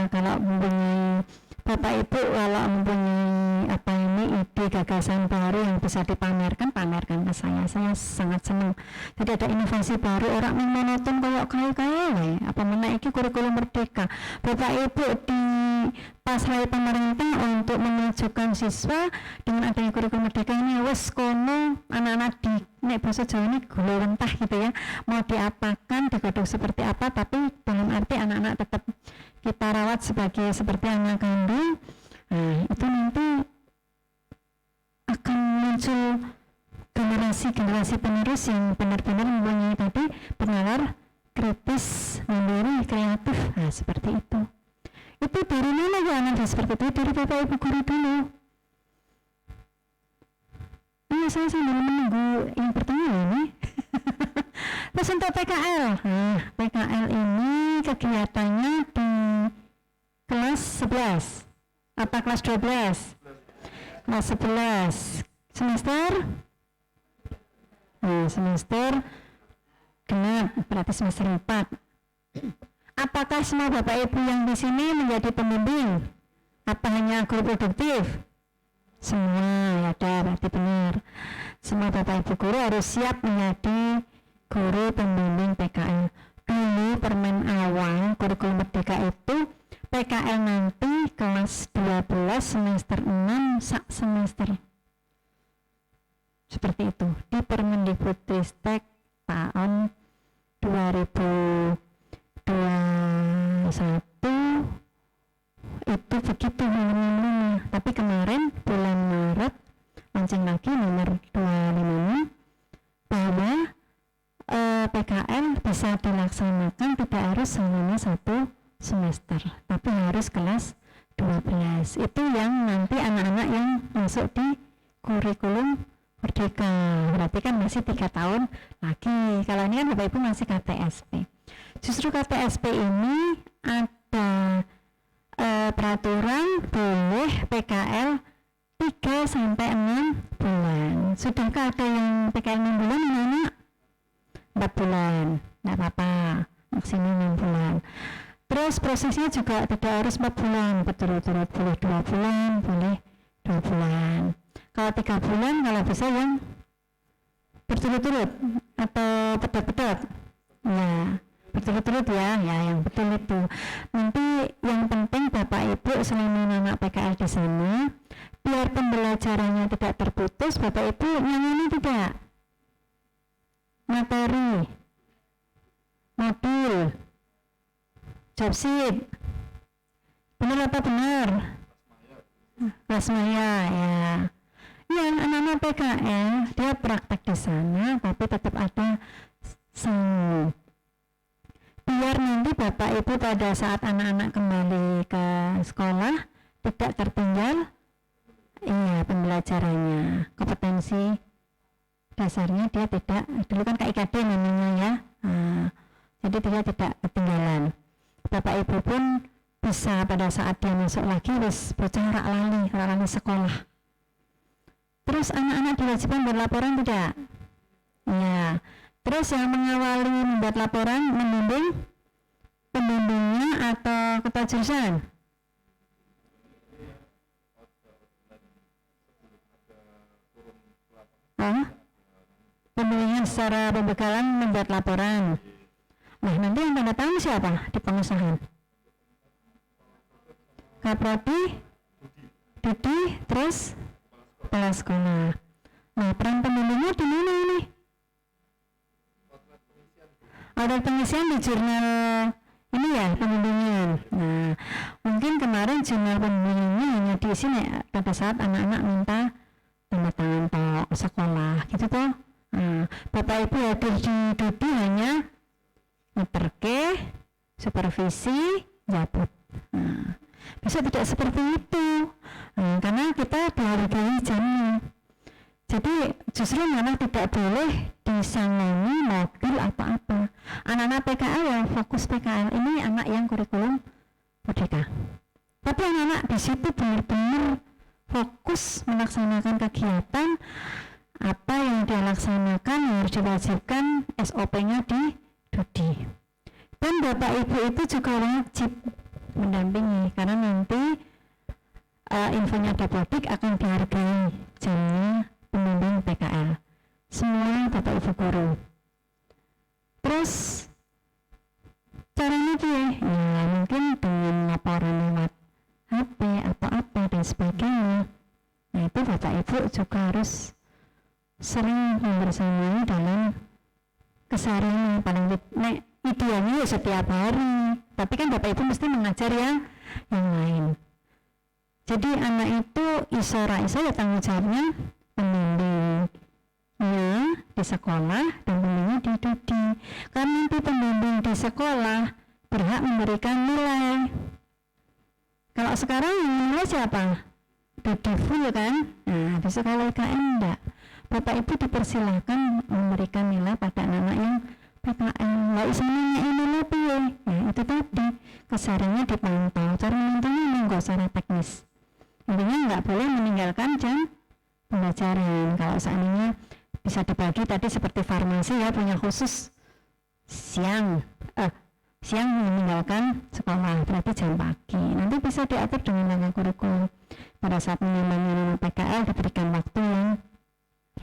kalau mempunyai Bapak Ibu, kalau mempunyai apa ini ide gagasan baru yang bisa dipamerkan, pamerkan ke saya sangat senang. Jadi ada inovasi baru, orang yang monoton kayak kaya apa menaiki kurikulum merdeka. Bapak Ibu di pasrah pemerintah untuk mengajukan siswa dengan adanya kurikulum merdeka ini wes kono anak-anak di nek basa Jawa ini gula rentah gitu ya, mau diapakan digodok seperti apa, tapi dalam arti anak-anak tetap kita rawat seperti anak kandung. Nah itu nanti akan muncul generasi penerus yang benar-benar mempunyai tadi penalar kritis, mandiri, kreatif. Nah seperti itu. Itu dari mana ya anak seperti itu? Dari Bapak Ibu guru dulu. Iya, saya sambil menunggu yang pertanyaan ini. Terus untuk PKL, nah PKL ini kegiatannya di kelas 11 apa kelas 12? Kelas 11 semester? Nah semester genap, berarti semester 4. Apakah semua Bapak Ibu yang di sini menjadi pembimbing? Apa hanya guru produktif? Semua, ya ada, berarti benar. Semua Bapak Ibu guru harus siap menjadi guru pembimbing PKL. Dulu permen awal kurikulum merdeka itu PKL nanti kelas 12 semester 6 sak semester. Seperti itu di Permendikbudristek tahun 2021 itu begitu nomor. Tapi kemarin bulan Maret launching lagi nomor 256 bahwa PKL bisa dilaksanakan tidak harus selama 1 semester tapi harus kelas 12. Itu yang nanti anak-anak yang masuk di kurikulum merdeka, berarti kan masih 3 tahun lagi. Kalau ini kan Bapak Ibu masih KTSP. Justru KTSP ini ada peraturan boleh PKL 3 sampai 6 bulan. Sudahkah ada yang PKL 6 bulan ini? 4 bulan, tidak apa-apa, maksimum 6 bulan. Terus prosesnya juga tidak harus 4 bulan, berturut-turut, boleh 2 bulan, boleh 2 bulan. Kalau 3 bulan, kalau bisa yang berturut-turut atau pedot-pedot, ya berturut-turut ya yang betul itu. Nanti yang penting Bapak Ibu selama anak PKL di sana, biar pembelajarannya tidak terputus, Bapak Ibu nyangoni tidak materi, modul, job sheet, benar apa benar? Kelas maya ya. Ya, anak-anak PKL dia praktek di sana, tapi tetap ada seni. Biar nanti Bapak Ibu pada saat anak-anak kembali ke sekolah tidak tertinggal pembelajarannya, kompetensi dasarnya dia tidak, dulu kan KIKD namanya ya, jadi dia tidak ketinggalan. Bapak Ibu pun bisa pada saat dia masuk lagi wis bocah rak lali sekolah. Terus anak-anak diwajibkan buat laporan tidak? Ya. Terus yang mengawali membuat laporan membimbing pembimbingnya atau ketua jurusan? Pembimbingan secara pembekalan membuat laporan. Nah nanti yang tanda tangan siapa di pengusahaan? Kaprodi, Didi, terus kepala sekolah. Nah peran pembimbingnya di mana ini? Ada pengisian di jurnal ini ya pembimbingan. Nah mungkin kemarin jurnal pembimbingannya hanya diisi pada saat anak-anak minta tanda tangan ke sekolah gitu toh. Nah, Bapak Ibu hadir di Dudi hanya ngeterke, supervisi, jabut. Nah, bisa tidak seperti itu, karena kita dihargai jamnya. Jadi justru malah tidak boleh disangani modul apa-apa. Anak-anak PKL yang fokus PKL ini anak yang kurikulum merdeka. Tapi anak-anak di situ benar-benar fokus melaksanakan kegiatan apa yang dia laksanakan yang harus diwajibkan SOP-nya di Dudi. Dan Bapak Ibu itu juga wajib mendampingi karena nanti infonya Dapodik akan dihargai jamnya pembimbing PKL. Semua Bapak Ibu guru. Terus caranya dia ya mungkin dengan laporan lewat HP atau apa dan sebagainya. Nah itu Bapak Ibu juga harus sering membersamai dalam keseharian, paling idealnya ya setiap hari, tapi kan Bapak Ibu mesti mengajar yang lain. Jadi anak itu iso ya tanggung jawabnya pembimbingnya di sekolah dan pembimbingnya di Dudi. Karena nanti pembimbing di sekolah berhak memberikan nilai. Kalau sekarang yang nilai siapa? Dudi full kan? Nah besok kalau IKN enggak, Bapak Ibu dipersilahkan memberikan nilai pada anak-anak yang PKN. Lah isanya nilai piye? Ya itu tadi, kesehariannya dipantau. Cara mantaunya monggo secara teknis. Intinya nggak boleh meninggalkan jam pembelajaran. Kalau seandainya bisa dibagi tadi seperti farmasi ya, punya khusus siang meninggalkan sekolah, berarti jam pagi. Nanti bisa diatur dengan langkah kurikulum. Pada saat menyambung PKL diberikan waktu yang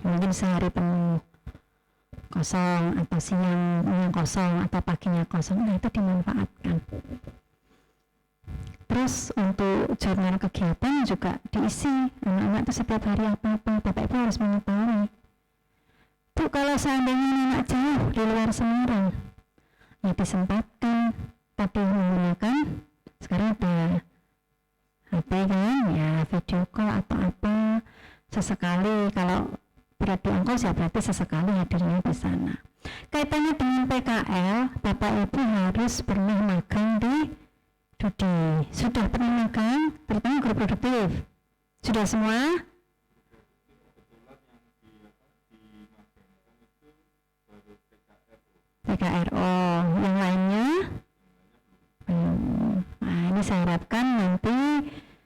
mungkin sehari penuh kosong, atau siangnya kosong, atau paginya kosong. Nah itu dimanfaatkan. Terus untuk jurnal kegiatan juga diisi, anak-anak itu setiap hari apa-apa, Bapak Ibu harus mengetahui. Tuh kalau seandainya anak jauh di luar Semarang, ya disempatkan tadi menggunakan, sekarang ada HP kan, ya video call atau apa, sesekali kalau berat di ongkos ya berarti sesekali hadirnya di sana. Kaitannya dengan PKL, Bapak Ibu harus pernah magang di Dudi. Sudah pernah magang, terutama grup produktif. Sudah semua? PKRO. Yang lainnya? Belum. Nah, ini saya harapkan nanti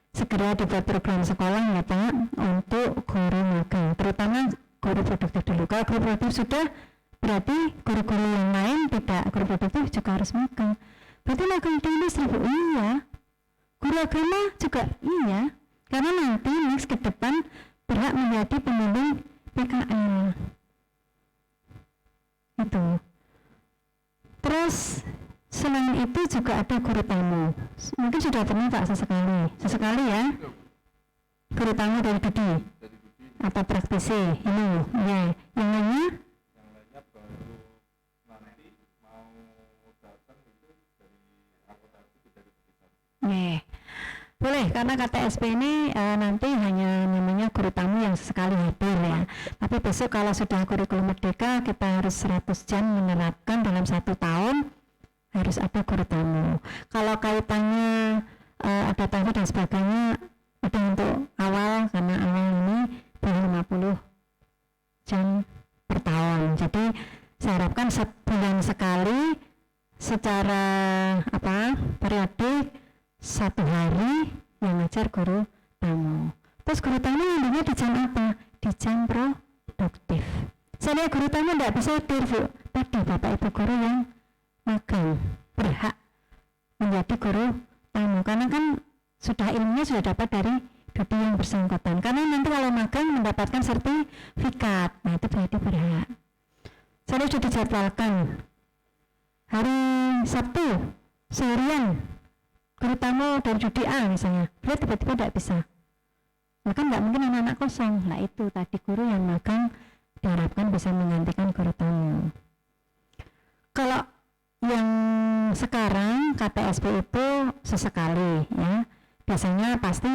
segera dibuat program sekolah ya Pak untuk guru magang, terutama guru produktif dulu. Kalau guru produktif sudah, berarti guru-guru yang lain tidak, guru produktif juga harus magang. Berarti magang di industri, iya. Guru agama juga iya, karena nanti next ke depan berhak menjadi pembimbing PKL. Itu. Terus selain itu juga ada guru tamu. Mungkin sudah pernah Pak sesekali ya. Guru tamu dari Dudi atau praktisi ini ya. Yang lainnya? Yang lainnya baru nanti mau datang itu dari akuntansi dari Nih, boleh karena KTSP ini nanti hanya namanya guru tamu yang sesekali hadir ya. Tapi besok kalau sudah kurikulum merdeka kita harus 100 jam menerapkan dalam 1 tahun harus ada guru tamu. Kalau kaitannya ada tamu dan sebagainya ada untuk awal, karena awal ini baru 50 jam per tahun. Jadi saya harapkan sebulan sekali secara periodik 1 hari yang ngajar guru tamu. Terus guru tamu nantinya di jam apa? Di jam produktif. Saya guru tamu tidak bisa hadir Bu. Tadi Bapak Ibu guru yang magang berhak menjadi guru tamu karena kan sudah ilmunya sudah dapat dari Dudi yang bersangkutan. Karena nanti kalau magang mendapatkan sertifikat, nah itu berarti berhak. Saya sudah dijadwalkan hari Sabtu seharian guru tamu dari Dudi A misalnya, dia tiba-tiba tidak bisa, nah kan nggak mungkin anak-anak kosong. Nah itu tadi guru yang magang diharapkan bisa menggantikan guru tamu. Kalau yang sekarang KTSP itu sesekali ya, biasanya pasti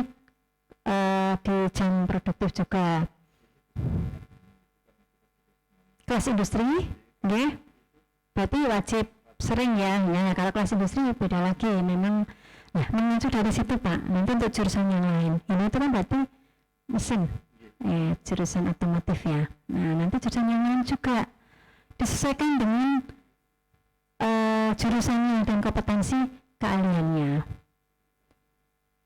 di jam produktif juga. Kelas industri ya, berarti wajib sering ya. Kalau kelas industri beda lagi, memang mengacu dari situ Pak. Nanti untuk jurusan yang lain, ini itu kan berarti mesin, jurusan otomotif ya. Nah nanti jurusan yang lain juga disesuaikan dengan jurusannya dan kompetensi keahliannya.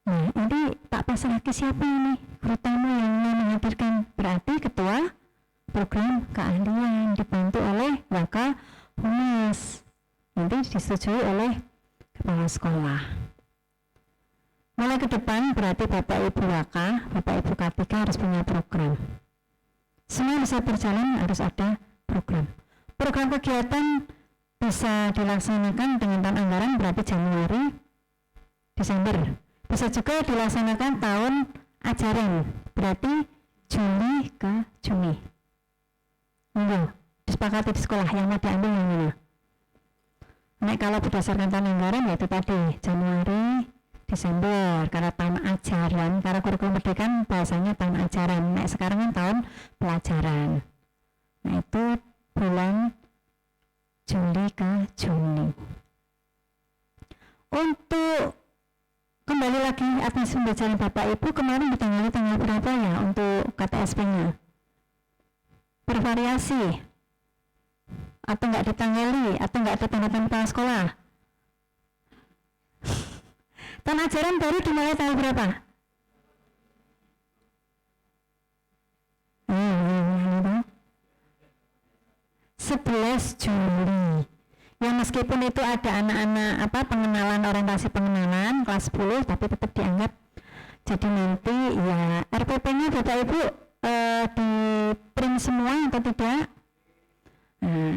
Nah ini tak pas lagi siapa ini guru tamu yang menghadirkan, berarti ketua program keahlian dibantu oleh Waka Humas, nanti disetujui oleh kepala sekolah. Mulai ke depan berarti Bapak Ibu Waka, Bapak Ibu K3 harus punya program. Semua bisa berjalan harus ada program. Program kegiatan bisa dilaksanakan dengan anggaran berarti Januari, Desember. Bisa juga dilaksanakan tahun ajaran, berarti Juli ke Juni. Monggo, disepakati di sekolah yang mau diambil yang mana? Nah, kalau berdasarkan tahun anggaran yaitu tadi Januari, Desember, karena tahun ajaran, karena kurikulum merdeka bahasanya tahun ajaran. Nah, sekarang kan tahun pelajaran. Nah, itu bulan Juli ke Juni. Untuk kembali lagi atas pembelajaran Bapak Ibu kemarin ditanggali tanggal berapa ya untuk KTSP-nya? Bervariasi atau nggak ditanggali atau nggak ada tanda-tanda sekolah? Tahun ajaran baru dimulai tanggal berapa? 11 Juli. Ya meskipun itu ada anak-anak pengenalan orientasi pengenalan kelas 10 tapi tetap dianggap jadi nanti ya RPP-nya Bapak Ibu di print semua atau tidak?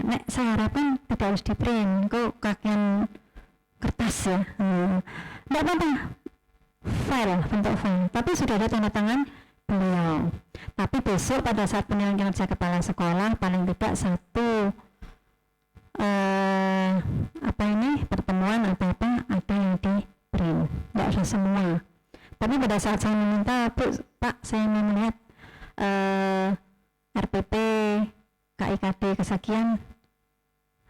Nek saya harapkan tidak harus di print, kok kakian kertas ya. Tidak apa-apa, file, bentuk file, tapi sudah ada tanda tangan beliau. Tapi besok pada saat penilaian kinerja kepala sekolah paling tidak satu pertemuan atau apa ada yang di print, tidak usah semua. Tapi pada saat saya meminta, Pak saya mau melihat RPP KIKD kesekian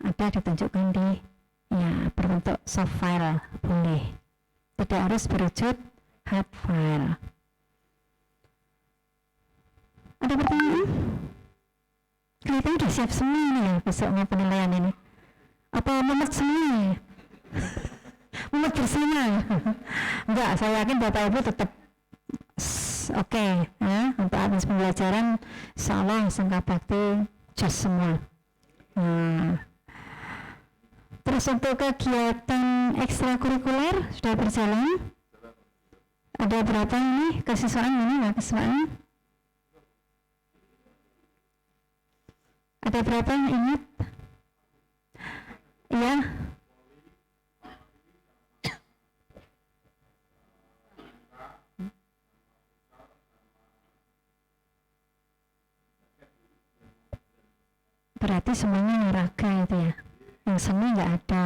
ada ditunjukkan di ya berbentuk soft file boleh, tidak harus berwujud hard file. Ada pertanyaan? Kelihatannya udah siap semua ini ya besoknya penilaian ini. Apa mumet semua? Mumet bersama? Enggak, saya yakin Bapak Ibu tetap oke, untuk habis pembelajaran insyaallah sangka bakti just semua. Terus untuk kegiatan ekstrakurikuler sudah berjalan? Ada berapa ini kesiswaan ini nggak kesiswaan? Ada berapa yang ingat? Iya. Berarti semuanya olahraga itu ya. Yang seni nggak ada,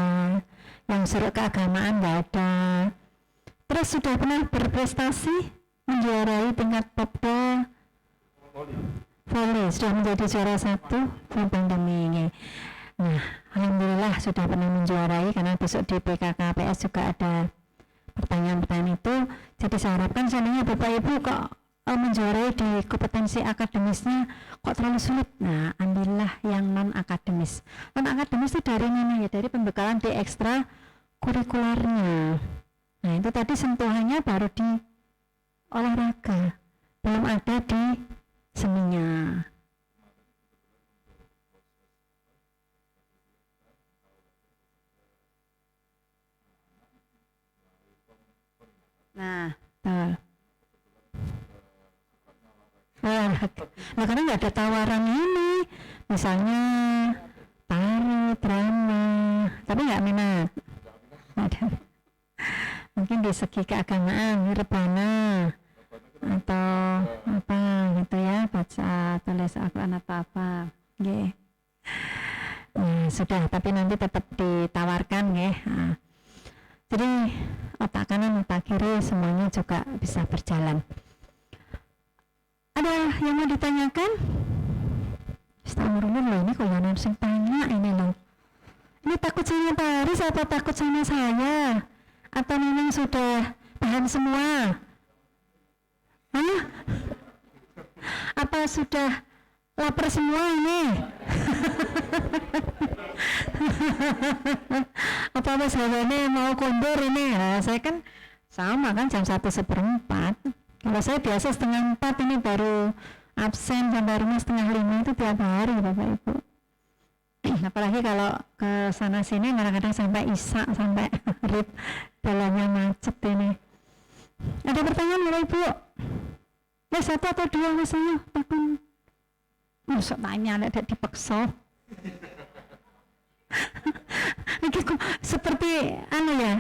yang suruh keagamaan nggak ada. Terus sudah pernah berprestasi menjuarai tingkat Popda volley, sudah menjadi juara 1 pandemi ini. Nah, alhamdulillah sudah pernah menjuarai karena besok di PKKPS juga ada pertanyaan-pertanyaan itu. Jadi saya harapkan seandainya Bapak Ibu kok menjuarai di kompetensi akademisnya kok terlalu sulit. Nah, ambillah yang non akademis. Non akademis itu dari mana ya? Dari pembekalan di ekstra kurikulernya. Nah, itu tadi sentuhannya baru di olahraga, belum ada di seninya. Nah, nah karena nggak ada tawaran ini, misalnya tari, drama, tapi nggak minat. Ada. Mungkin di segi keagamaan, rebana atau apa gitu ya, baca tulis Al-Quran atau apa, yeah. Nah, sudah, tapi nanti tetap ditawarkan ya. Nah, jadi otak kanan, otak kiri semuanya juga bisa berjalan. Ada yang mau ditanyakan? Astagfirullah loh, ini kok yang langsung tanya ini loh. Ini takut sama Paris atau takut sama saya? Atau memang sudah paham semua? Hah? Apa sudah lapar semua ini? Apa ini mau kondur ini? Nah, saya kan sama kan jam 1:15. Kalau saya biasa 3:30 ini baru absen sampai rumah 4:30 itu tiap hari Bapak Ibu. Apalagi kalau ke sana sini kadang-kadang sampai isya, sampai maghrib, jalannya macet ini. Ada pertanyaan Bapak Ibu? Ya 1 atau 2 misalnya takut. Masuk tanya ada dipaksa. Ini kok seperti ya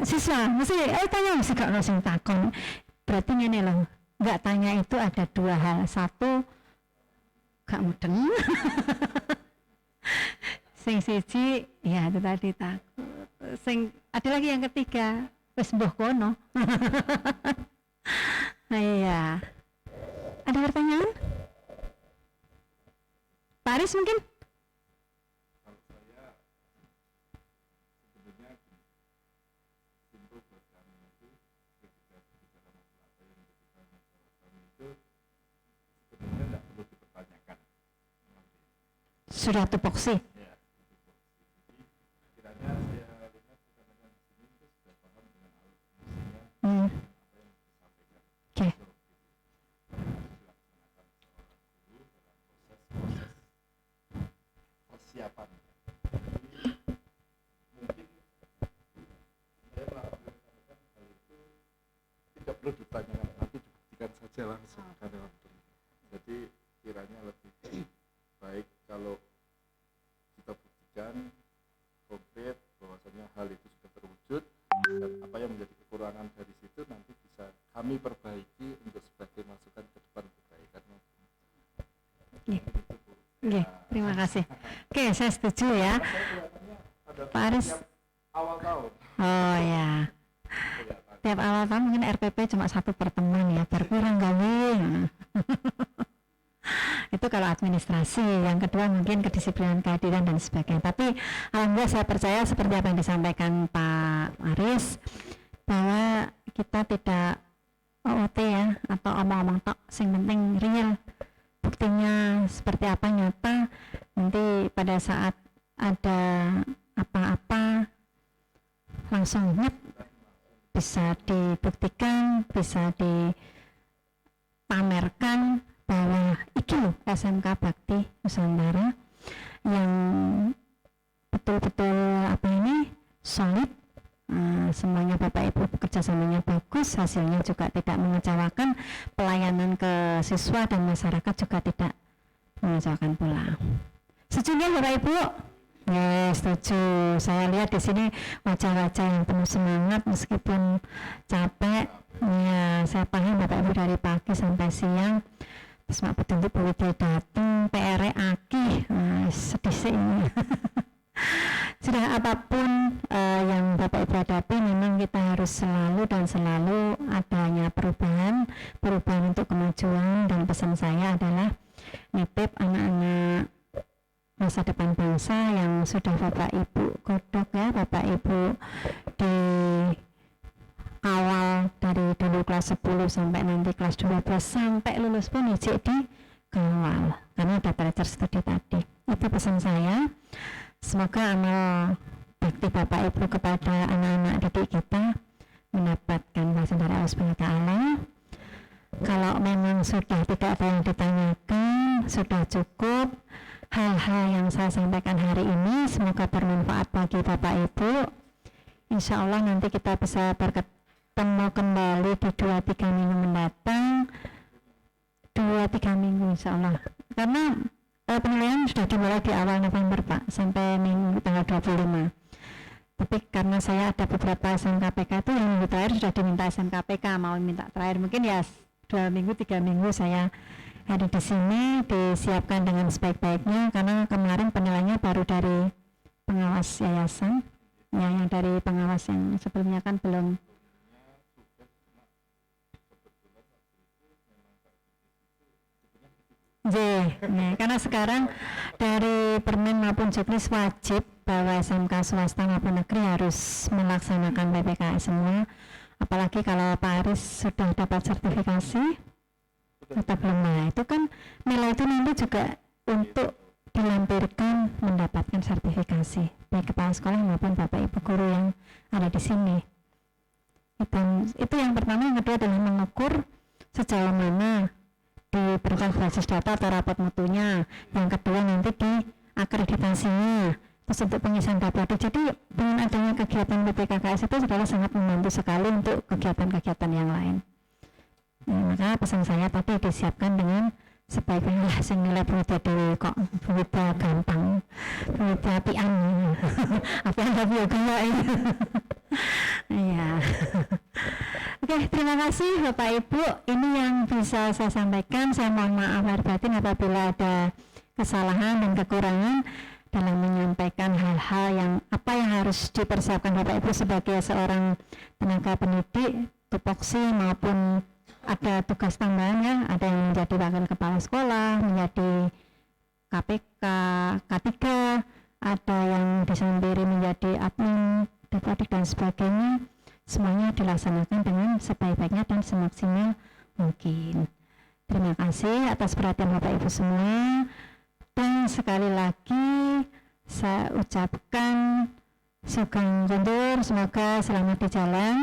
siswa mesti tanya mesti gak ono sing takon. Berarti ngene loh, nggak tanya itu ada dua hal. Satu, gak mudeng. Sing siji ya itu tadi takut. Sing ada lagi yang ketiga, wis mbuh kono. Nah iya. Ada pertanyaan? Pak Aris mungkin? Kalau saya sebenarnya gini, simpel buat kami itu ketika berbicara masalah apa yang menjadi masalah kami itu sebenarnya tidak perlu dipertanyakan. Sudah tupoksi. Ya, itu porsi. Jadi kiranya saya lihat rekan-rekan di sini itu sudah paham dengan alur fungsinya Hmm. apa yang disampaikan. Oke. Dilaksanakan seorang guru dalam proses persiapan. Jadi mungkin saya melakukan hal itu tidak perlu ditanyakan, tapi dibuktikan saja langsung karena waktu. Jadi kiranya lebih baik kalau kita buktikan konkret bahwasanya hal itu sudah terwujud dan apa yang menjadi kekurangan dari situ nanti bisa kami perbaiki untuk sebagai masukan ke depan perbaikan. Iya. Oke, terima kasih. Oke, saya setuju ya. Pak Aris. Awal tahun. Oh ya. Tiap awal tahun mungkin RPP cuma satu pertemuan ya, berkurang kali. Itu kalau administrasi. Yang kedua mungkin kedisiplinan kehadiran dan sebagainya. Tapi alhamdulillah saya percaya seperti apa yang disampaikan Pak Aris, bahwa kita tidak OOT ya, atau omong-omong tok, sing penting real. Buktinya seperti apa nyata, nanti pada saat ada apa-apa langsung nyet, bisa dibuktikan, bisa dipamerkan bahwa iki loh SMK Bakti Nusantara yang betul-betul solid. Semuanya Bapak Ibu kerjasamanya bagus, hasilnya juga tidak mengecewakan, pelayanan ke siswa dan masyarakat juga tidak mengecewakan pula. Setuju nggak Bapak Ibu? Ya, setuju. Saya lihat di sini wajah-wajah yang penuh semangat meskipun capek. Ya, saya paham Bapak Ibu dari pagi sampai siang. Terus mak petunjuk Bu Widya datang, PR aki, sedih sih ini. Sudah apapun yang Bapak Ibu hadapi, memang kita harus selalu dan selalu adanya perubahan untuk kemajuan. Dan pesan saya adalah nitip anak-anak masa depan bangsa yang sudah Bapak Ibu godok ya, Bapak Ibu di awal dari dulu kelas 10 sampai nanti kelas 12 sampai lulus pun ijik di kawal karena ada belajar studi tadi. Itu pesan saya. Semoga amal bakti Bapak Ibu kepada anak-anak didik kita mendapatkan balasan dari Allah Subhanahu wa Ta'ala. Kalau memang sudah tidak ada yang ditanyakan, sudah cukup hal-hal yang saya sampaikan hari ini, semoga bermanfaat bagi Bapak Ibu. Insya Allah nanti kita bisa bertemu kembali di 2-3 minggu mendatang. 2-3 minggu insya Allah, karena penilaian sudah dimulai di awal November Pak, sampai minggu tanggal 25. Tapi karena saya ada beberapa SMKPK itu yang minggu terakhir sudah diminta SMKPK, mau minta terakhir mungkin ya 2 minggu 3 minggu saya ada di sini, disiapkan dengan sebaik-baiknya, karena kemarin penilaiannya baru dari pengawas yayasan ya, yang dari pengawas yang sebelumnya kan belum. Karena sekarang dari Permen maupun Juknis wajib bahwa SMK swasta maupun negeri harus melaksanakan PPKS semua. Apalagi kalau Pak Aris sudah dapat sertifikasi atau belum. Nah itu kan nilai itu nanti juga untuk dilampirkan mendapatkan sertifikasi baik kepala sekolah maupun Bapak Ibu guru yang ada di sini. Itu yang pertama. Yang kedua adalah mengukur sejauh mana diberikan basis data atau rapot mutunya. Yang kedua nanti di akreditasinya, terus untuk pengisian dapur. Jadi dengan adanya kegiatan PPKKS itu adalah sangat membantu sekali untuk kegiatan-kegiatan yang lain. Maka pesan saya tadi disiapkan dengan sebaiknya sing nilai berita dewi kok berita gampang, berita apian apian tapi ya Iya. Oke, terima kasih Bapak Ibu. Ini yang bisa saya sampaikan. Saya mohon maaf lahir batin apabila ada kesalahan dan kekurangan dalam menyampaikan hal-hal yang harus dipersiapkan Bapak Ibu sebagai seorang tenaga pendidik, tupoksi maupun ada tugas tambahan ya, ada yang menjadi wakil kepala sekolah, menjadi KPK, K3, ada yang disampiri menjadi admin, deputi dan sebagainya. Semuanya dilaksanakan dengan sebaik-baiknya dan semaksimal mungkin. Terima kasih atas perhatian Bapak Ibu semua. Dan sekali lagi saya ucapkan sugeng kundur, semoga selamat di jalan.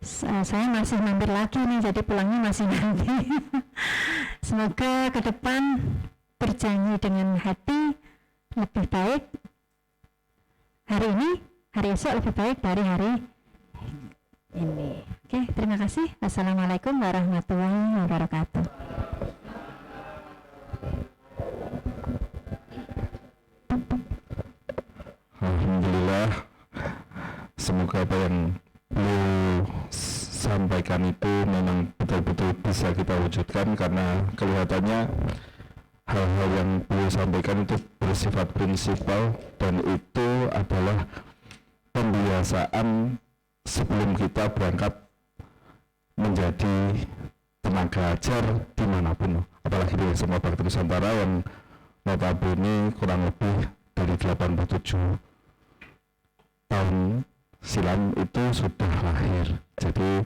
Saya masih mampir lagi nih, jadi pulangnya masih nanti. Semoga ke depan berjanji dengan hati lebih baik hari ini, hari esok lebih baik dari hari ini. Oke, terima kasih. Wassalamualaikum warahmatullahi wabarakatuh. Alhamdulillah, semoga apa yang beliau sampaikan itu memang betul-betul bisa kita wujudkan, karena kelihatannya hal-hal yang beliau sampaikan itu bersifat prinsipal dan itu adalah pembiasaan sebelum kita berangkat menjadi tenaga ajar dimanapun, apalagi di SMA Bakti Nusantara yang notabene kurang lebih dari 87 tahun silam itu sudah lahir. Jadi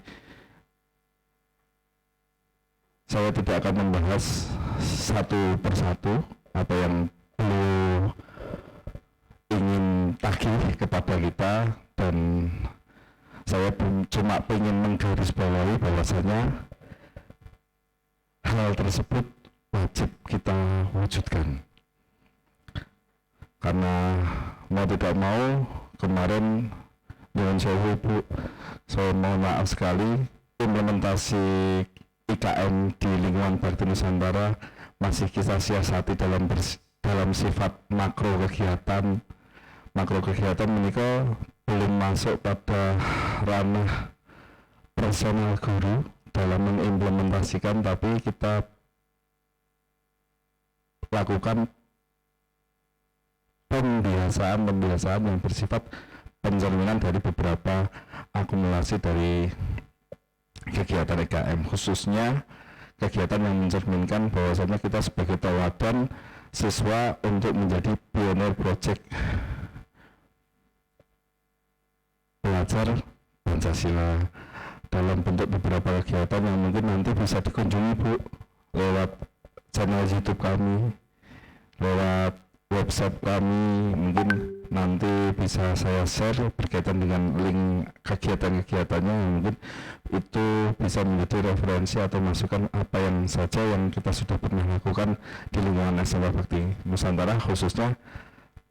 saya tidak akan membahas satu persatu apa yang beliau ingin tagih kepada kita, dan saya cuma ingin menggarisbawahi bahwasanya hal tersebut wajib kita wujudkan, karena mau tidak mau kemarin dengan saya Bu, saya mohon maaf sekali, implementasi IKM di lingkungan Bakti Nusantara masih kita siasati dalam sifat makro kegiatan. Makro kegiatan menika belum masuk pada ranah personal guru dalam mengimplementasikan, tapi kita lakukan pembiasaan yang bersifat pencerminan dari beberapa akumulasi dari kegiatan IKM, khususnya kegiatan yang mencerminkan bahwasanya kita sebagai teladan siswa untuk menjadi pionir project belajar Pancasila dalam bentuk beberapa kegiatan yang mungkin nanti bisa dikunjungi Bu lewat channel YouTube kami, lewat website kami, mungkin nanti bisa saya share berkaitan dengan link kegiatan-kegiatannya yang mungkin itu bisa menjadi referensi atau masukan apa yang saja yang kita sudah pernah lakukan di lingkungan SMA Bakti Nusantara, khususnya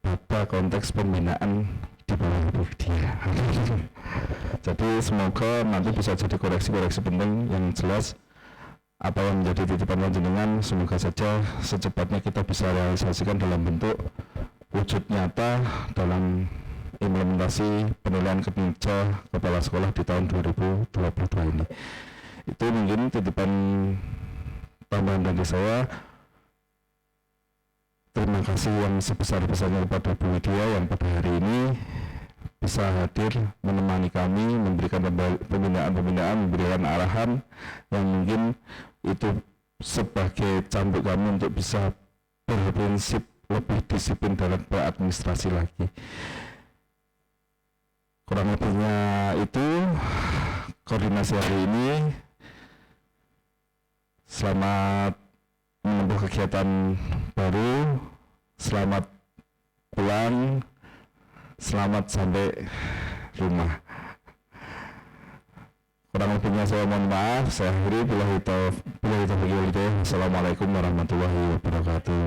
pada konteks pembinaan di bawah Ibu Widya. Jadi semoga nanti bisa jadi koreksi-koreksi penting yang jelas apa yang menjadi titipan panjenengan, semoga saja secepatnya kita bisa realisasikan dalam bentuk wujud nyata dalam implementasi penilaian kinerja kepala sekolah di tahun 2022 ini. Itu mungkin titipan tambahan dari saya. Terima kasih yang sebesar-besarnya kepada Bu Widya yang pada hari ini bisa hadir menemani kami, memberikan pembinaan, memberikan arahan yang mungkin itu sebagai cambuk kami untuk bisa berprinsip lebih disiplin dalam beradministrasi lagi. Kurang lebihnya itu koordinasi hari ini. Selamat menempuh kegiatan baru, selamat pulang, selamat sampai rumah. Kurang lebihnya saya mohon maaf, saya akhiri. Billahi taufiq. Assalamualaikum warahmatullahi wabarakatuh.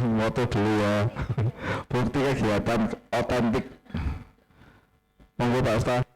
Moto dulu ya. Bukti kegiatan otentik. Monggo Pak Ustaz.